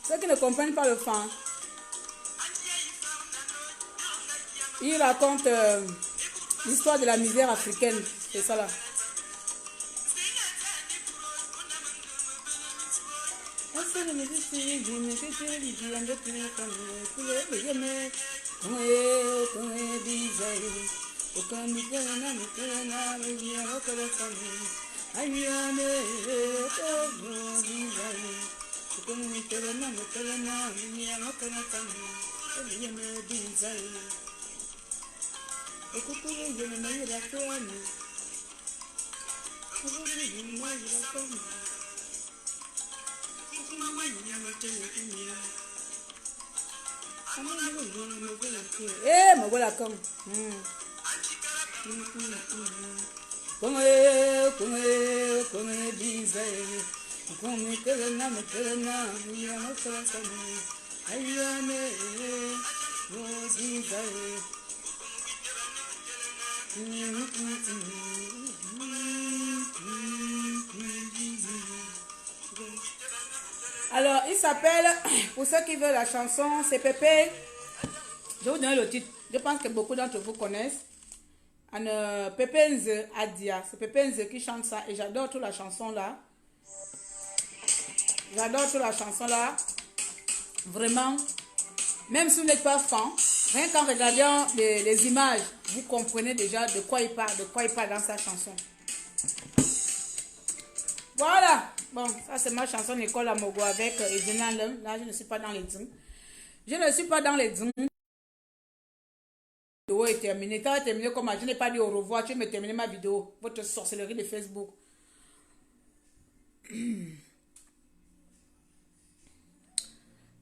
Speaker 1: Ceux qui ne comprennent pas le fan, il raconte l'histoire de la misère africaine. C'est ça là. Eh, ma voilà comme. Alors, il s'appelle, pour ceux qui veulent la chanson, c'est Pépé. Je vais vous donner le titre. Je pense que beaucoup d'entre vous connaissent. Pépé Nze Adia. C'est Pépé Nze qui chante ça. Et j'adore toute la chanson là. J'adore toute la chanson là. Vraiment. Même si vous n'êtes pas fan, rien qu'en regardant les images, vous comprenez déjà de quoi il parle dans sa chanson. Voilà. Bon, ça c'est ma chanson Nicole Amogo avec Edina Lem. Là, je ne suis pas dans les dîmes. Je ne suis pas dans les dîmes. La vidéo est terminée. Tu as terminé comment? Je n'ai pas dit au revoir. Tu me terminer ma vidéo. Votre sorcellerie de Facebook.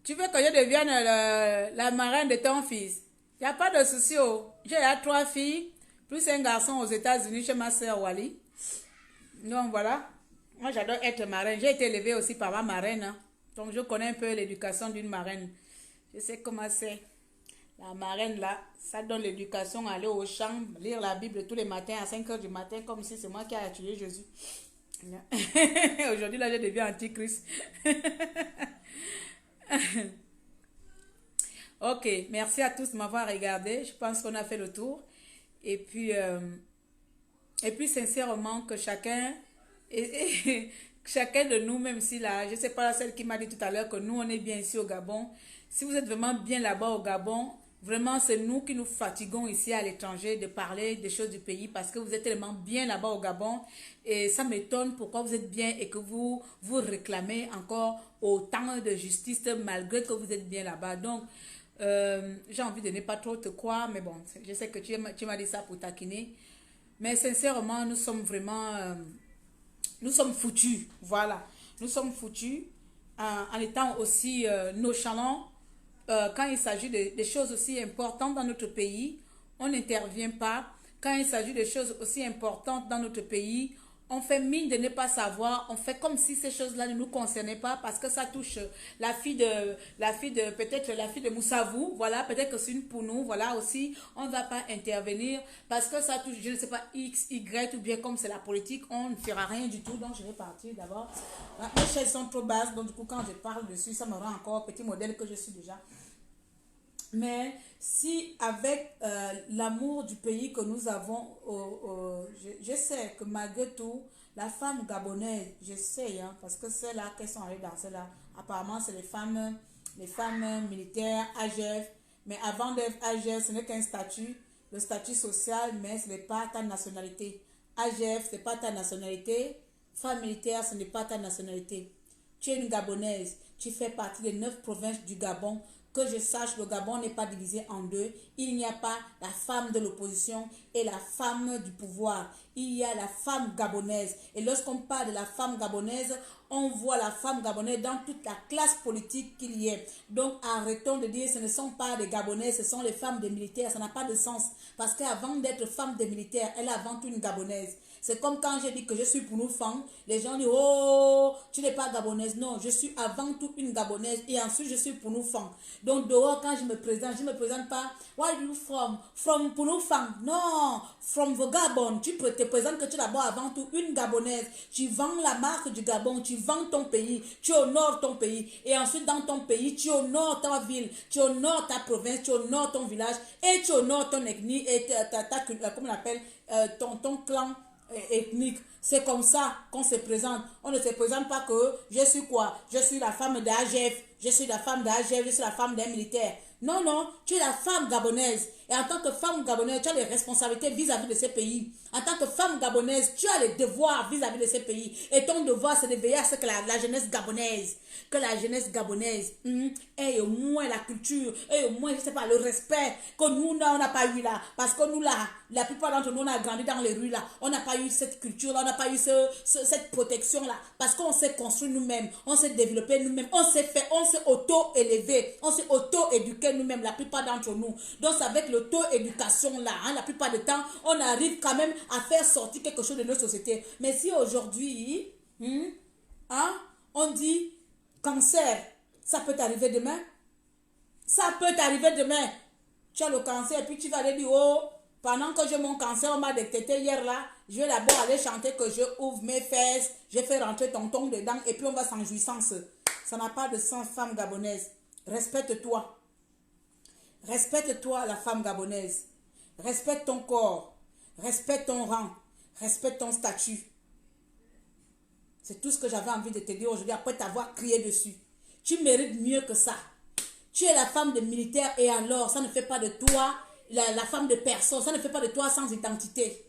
Speaker 1: Tu veux que je devienne la marraine de ton fils? Il n'y a pas de souci. Oh. J'ai 3 filles, plus un garçon aux États-Unis chez ma soeur Wally. Donc voilà. Moi, j'adore être marraine. J'ai été élevée aussi par ma marraine. Hein. Donc, je connais un peu l'éducation d'une marraine. Je sais comment c'est. La marraine, là, ça donne l'éducation, aller au champ, lire la Bible tous les matins à 5 h du matin, comme si c'est moi qui ai tué Jésus. Aujourd'hui, là, je deviens antichrist. Ok, merci à tous de m'avoir regardé. Je pense qu'on a fait le tour. Et puis sincèrement, que chacun... chacun de nous, même si là, je sais pas celle qui m'a dit tout à l'heure que nous, on est bien ici au Gabon. Si vous êtes vraiment bien là-bas au Gabon, vraiment, c'est nous qui nous fatiguons ici à l'étranger de parler des choses du pays parce que vous êtes tellement bien là-bas au Gabon. Et ça m'étonne pourquoi vous êtes bien et que vous réclamez encore autant de justice malgré que vous êtes bien là-bas. Donc, j'ai envie de ne pas trop te croire, mais bon, je sais que tu m'as dit ça pour taquiner. Mais sincèrement, nous sommes vraiment... nous sommes foutus, voilà. Nous sommes foutus. en étant aussi nonchalant, quand il s'agit de choses aussi importantes dans notre pays, on n'intervient pas. Quand il s'agit de choses aussi importantes dans notre pays, on fait mine de ne pas savoir, on fait comme si ces choses-là ne nous concernaient pas parce que ça touche peut-être la fille de Moussavou, voilà, peut-être que c'est une pour nous, voilà aussi, on ne va pas intervenir parce que ça touche, je ne sais pas, X, Y ou bien comme c'est la politique, on ne fera rien du tout, donc je vais partir d'abord. Mes chaises sont trop basses, donc du coup quand je parle dessus, ça me rend encore petit modèle que je suis déjà. Mais si avec l'amour du pays que nous avons, je sais que malgré tout, la femme gabonaise, je sais, hein, parce que c'est là qu'elles sont allées danser là. Apparemment, c'est les femmes militaires, AGF. Mais avant d'être AGF, ce n'est qu'un statut, le statut social, mais ce n'est pas ta nationalité. AGF, ce n'est pas ta nationalité. Femme militaire, ce n'est pas ta nationalité. Tu es une Gabonaise, tu fais partie des 9 provinces du Gabon. Que je sache, le Gabon n'est pas divisé en deux. Il n'y a pas la femme de l'opposition et la femme du pouvoir. Il y a la femme gabonaise. Et lorsqu'on parle de la femme gabonaise, on voit la femme gabonaise dans toute la classe politique qu'il y ait. Donc arrêtons de dire que ce ne sont pas des Gabonaises, ce sont les femmes des militaires. Ça n'a pas de sens. Parce qu'avant d'être femme des militaires, elle est avant tout une Gabonaise. C'est comme quand j'ai dit que je suis pour nous femmes, les gens disent, oh, tu n'es pas gabonaise. Non, je suis avant tout une gabonaise et ensuite je suis pour nous femmes. Donc dehors, quand je me présente pas, where are you from? From pour nous femmes. Non, from the Gabon. Tu te présentes que tu es d'abord avant tout une gabonaise. Tu vends la marque du Gabon, tu vends ton pays, tu honores ton pays. Et ensuite dans ton pays, tu honores ta ville, tu honores ta province, tu honores ton village et tu honores ton ethnie et comment on appelle, ton clan ethnique. C'est comme ça qu'on se présente. On ne se présente pas que je suis quoi? Je suis la femme d'AGF, je suis la femme d'AGF, je suis la femme d'un militaire. Non, non, tu es la femme gabonaise. Et en tant que femme gabonaise, tu as des responsabilités vis-à-vis de ces pays. En tant que femme gabonaise, tu as les devoirs vis-à-vis de ces pays. Et ton devoir, c'est de veiller à ce que la jeunesse gabonaise, ait au moins la culture, ait au moins, je sais pas, le respect que nous, on n'a pas eu là. Parce que nous, là, la plupart d'entre nous, on a grandi dans les rues là. On n'a pas eu cette culture là, on n'a pas eu cette protection là. Parce qu'on s'est construit nous-mêmes, on s'est développé nous-mêmes, on s'est auto-élevé, on s'est auto-éduqué nous-mêmes, la plupart d'entre nous. Donc, c'est avec l'auto-éducation là, hein, la plupart du temps, on arrive quand même à faire sortir quelque chose de notre société. Mais si aujourd'hui, on dit cancer, ça peut t'arriver demain. Ça peut t'arriver demain. Tu as le cancer et puis tu vas aller dire, oh, pendant que j'ai mon cancer, on m'a détecté hier là, je vais d'abord aller chanter que je ouvre mes fesses, je fais rentrer tonton dedans et puis on va sans jouissance. Ça n'a pas de sens, femme gabonaise. Respecte-toi. Respecte-toi, la femme gabonaise. Respecte ton corps. Respecte ton rang. Respecte ton statut. C'est tout ce que j'avais envie de te dire aujourd'hui après t'avoir crié dessus. Tu mérites mieux que ça. Tu es la femme de militaire et alors, ça ne fait pas de toi la femme de personne. Ça ne fait pas de toi sans identité.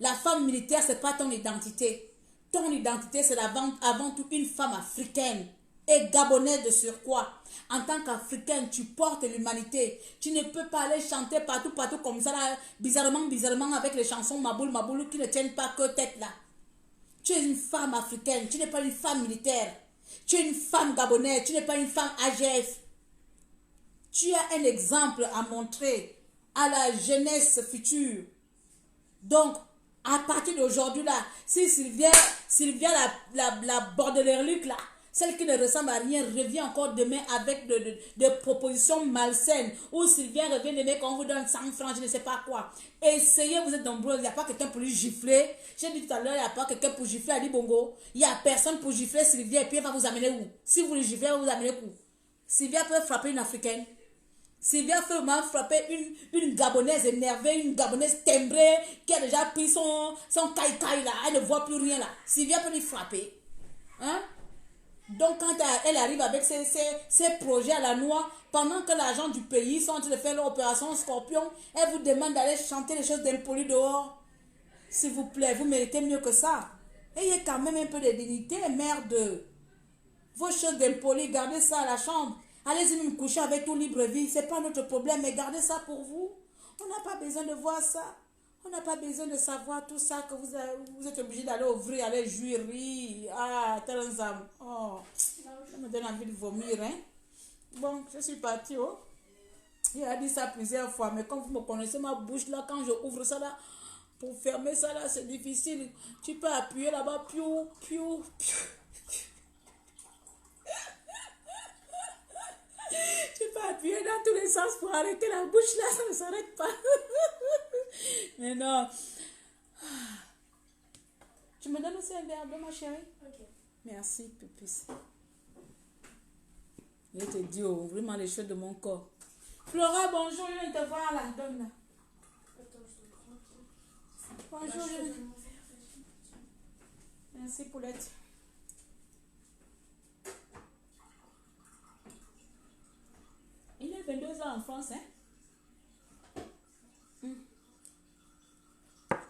Speaker 1: La femme militaire, ce n'est pas ton identité. Ton identité, c'est avant tout une femme africaine et gabonaise de surcroît. En tant qu'Africaine, tu portes l'humanité. Tu ne peux pas aller chanter partout comme ça, là, bizarrement, avec les chansons Maboul qui ne tiennent pas que tête là. Tu es une femme africaine, tu n'es pas une femme militaire. Tu es une femme gabonaise, tu n'es pas une femme AGF. Tu as un exemple à montrer à la jeunesse future. Donc, à partir d'aujourd'hui là, si Sylvia la bordelais là, celle qui ne ressemble à rien, revient encore demain avec des propositions malsaines. Ou Sylvia revient demain quand on vous donne 100 francs, je ne sais pas quoi. Essayez, vous êtes nombreux, il n'y a pas quelqu'un pour lui gifler. J'ai dit tout à l'heure, il n'y a pas quelqu'un pour gifler, elle dit bongo. Il n'y a personne pour gifler Sylvia et puis elle va vous amener où? Si vous le giflez, elle va vous amener où? Sylvia peut frapper une Africaine. Sylvia peut vraiment frapper une Gabonaise énervée, une Gabonaise timbrée, qui a déjà pris son caille là, elle ne voit plus rien là. Sylvia peut lui frapper. Hein? Donc quand elle arrive avec ses projets à la noix, pendant que l'argent du pays sont en train de faire leur opération Scorpion, elle vous demande d'aller chanter les choses d'impolis dehors. S'il vous plaît, vous méritez mieux que ça. Ayez quand même un peu de dignité, merde. Vos choses d'impolis, gardez ça à la chambre. Allez-y me coucher avec tout libre vie, c'est pas notre problème, mais gardez ça pour vous. On n'a pas besoin de voir ça. On n'a pas besoin de savoir tout ça que vous êtes obligé d'aller ouvrir, aller jouir. Ah, tel âme. Oh. Ça me donne envie de vomir, hein. Bon, je suis partie, oh. Il a dit ça plusieurs fois, mais quand vous me connaissez ma bouche là, quand je ouvre ça là, pour fermer ça là, c'est difficile. Tu peux appuyer là-bas, piou, piou, piou. Tu peux appuyer dans tous les sens pour arrêter la bouche là, ça ne s'arrête pas. Mais non. Tu me donnes aussi un verre d'eau, ma chérie?
Speaker 2: Ok.
Speaker 1: Merci, Pupus. Je te dis, oh, vraiment les choses de mon corps. Flora, bonjour, je viens te voir là. Donne là.
Speaker 2: Attends, je te prends.
Speaker 1: Bonjour,
Speaker 2: Je
Speaker 1: je
Speaker 2: te
Speaker 1: viens.
Speaker 2: donne mon verre, vas-y.
Speaker 1: Merci, Poulette. Il a 22 ans en France, hein?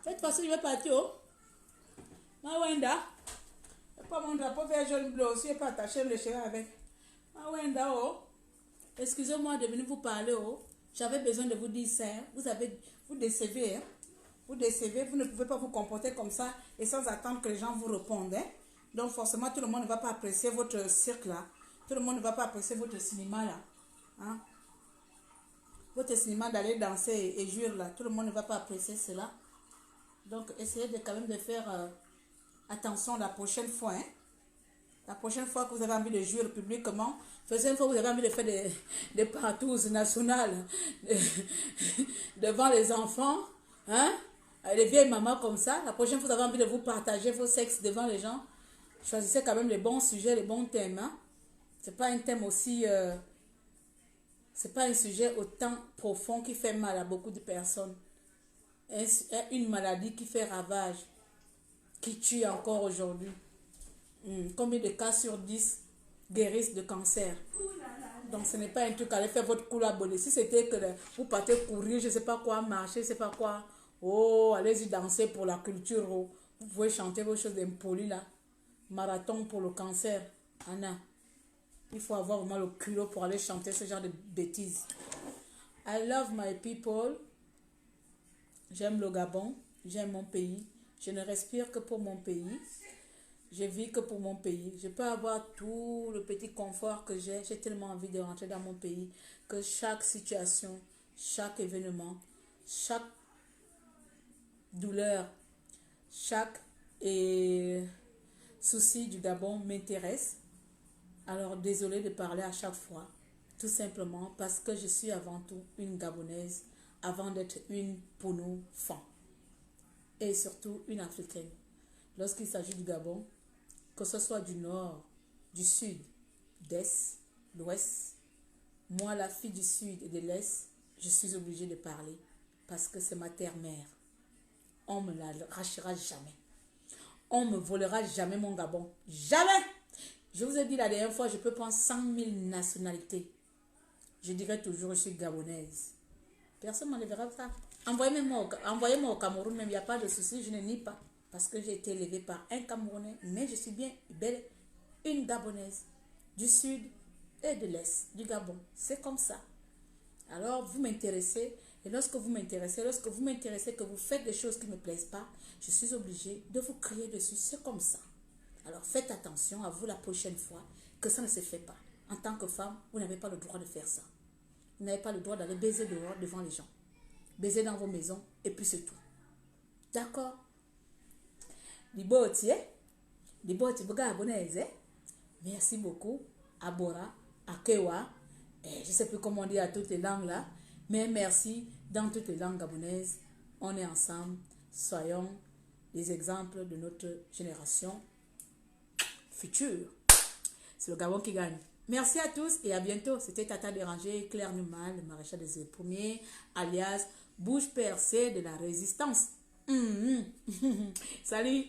Speaker 1: Cette fois-ci, je vais partir, oh. Mawenda. Pas mon drapeau vert jaune bleu aussi, pas attaché le chéri avec. Mawenda, oh. Excusez-moi de venir vous parler, oh. J'avais besoin de vous dire ça, hein. Vous décevez, hein. Vous décevez, vous ne pouvez pas vous comporter comme ça et sans attendre que les gens vous répondent, hein. Donc forcément, tout le monde ne va pas apprécier votre cirque là. Tout le monde ne va pas apprécier votre cinéma là. Hein? Votre cinéma d'aller danser et jouir là. Tout le monde ne va pas apprécier cela. Donc essayez de quand même de faire attention la prochaine fois. Hein? La prochaine fois que vous avez envie de jouer publiquement, faisez une fois que vous avez envie de faire des partous nationales devant les enfants, hein? Les vieilles mamans comme ça. La prochaine fois que vous avez envie de vous partager vos sexes devant les gens, choisissez quand même les bons sujets, les bons thèmes. Hein? C'est pas un thème aussi... c'est pas un sujet autant profond qui fait mal à beaucoup de personnes. Une maladie qui fait ravage, qui tue encore aujourd'hui. Combien de cas sur 10 guérissent de cancer? Donc ce n'est pas un truc, allez faire votre coup abonné. Si c'était que vous partez courir, je ne sais pas quoi, marcher, je ne sais pas quoi. Oh, allez-y danser pour la culture. Oh. Vous pouvez chanter vos choses d'impolies là. Marathon pour le cancer. Anna. Il faut avoir vraiment le culot pour aller chanter ce genre de bêtises. I love my people. J'aime le Gabon. J'aime mon pays. Je ne respire que pour mon pays. Je vis que pour mon pays. Je peux avoir tout le petit confort que j'ai. J'ai tellement envie de rentrer dans mon pays que chaque situation, chaque événement, chaque douleur, chaque souci du Gabon m'intéresse. Alors, désolé de parler à chaque fois, tout simplement parce que je suis avant tout une Gabonaise, avant d'être une Pounou fan, et surtout une Africaine. Lorsqu'il s'agit du Gabon, que ce soit du nord, du sud, d'est, l'ouest, moi, la fille du sud et de l'est, je suis obligée de parler parce que c'est ma terre-mère. On ne me la rachera jamais. On ne me volera jamais mon Gabon. Jamais! Je vous ai dit la dernière fois, je peux prendre 100 000 nationalités. Je dirais toujours, je suis gabonaise. Personne ne m'enlèvera ça. Envoyez-moi au Cameroun, même il n'y a pas de souci, je ne nie pas. Parce que j'ai été élevée par un Camerounais, mais je suis bien belle, une Gabonaise, du sud et de l'est, du Gabon. C'est comme ça. Alors, vous m'intéressez, et lorsque vous m'intéressez, que vous faites des choses qui ne me plaisent pas, je suis obligée de vous crier dessus. C'est comme ça. Alors faites attention à vous la prochaine fois que ça ne se fait pas. En tant que femme, vous n'avez pas le droit de faire ça. Vous n'avez pas le droit d'aller baiser dehors devant les gens. Baiser dans vos maisons et puis c'est tout. D'accord? Liboti, Gabonaise. Merci beaucoup. Abora, Akewa. Je ne sais plus comment on dit à toutes les langues là. Mais merci dans toutes les langues gabonaises. On est ensemble. Soyons des exemples de notre génération futur. C'est le Gabon qui gagne. Merci à tous et à bientôt. C'était Tata Dérangée, Claire Newman, le maréchal des premiers, alias bouche percée de la résistance. Salut.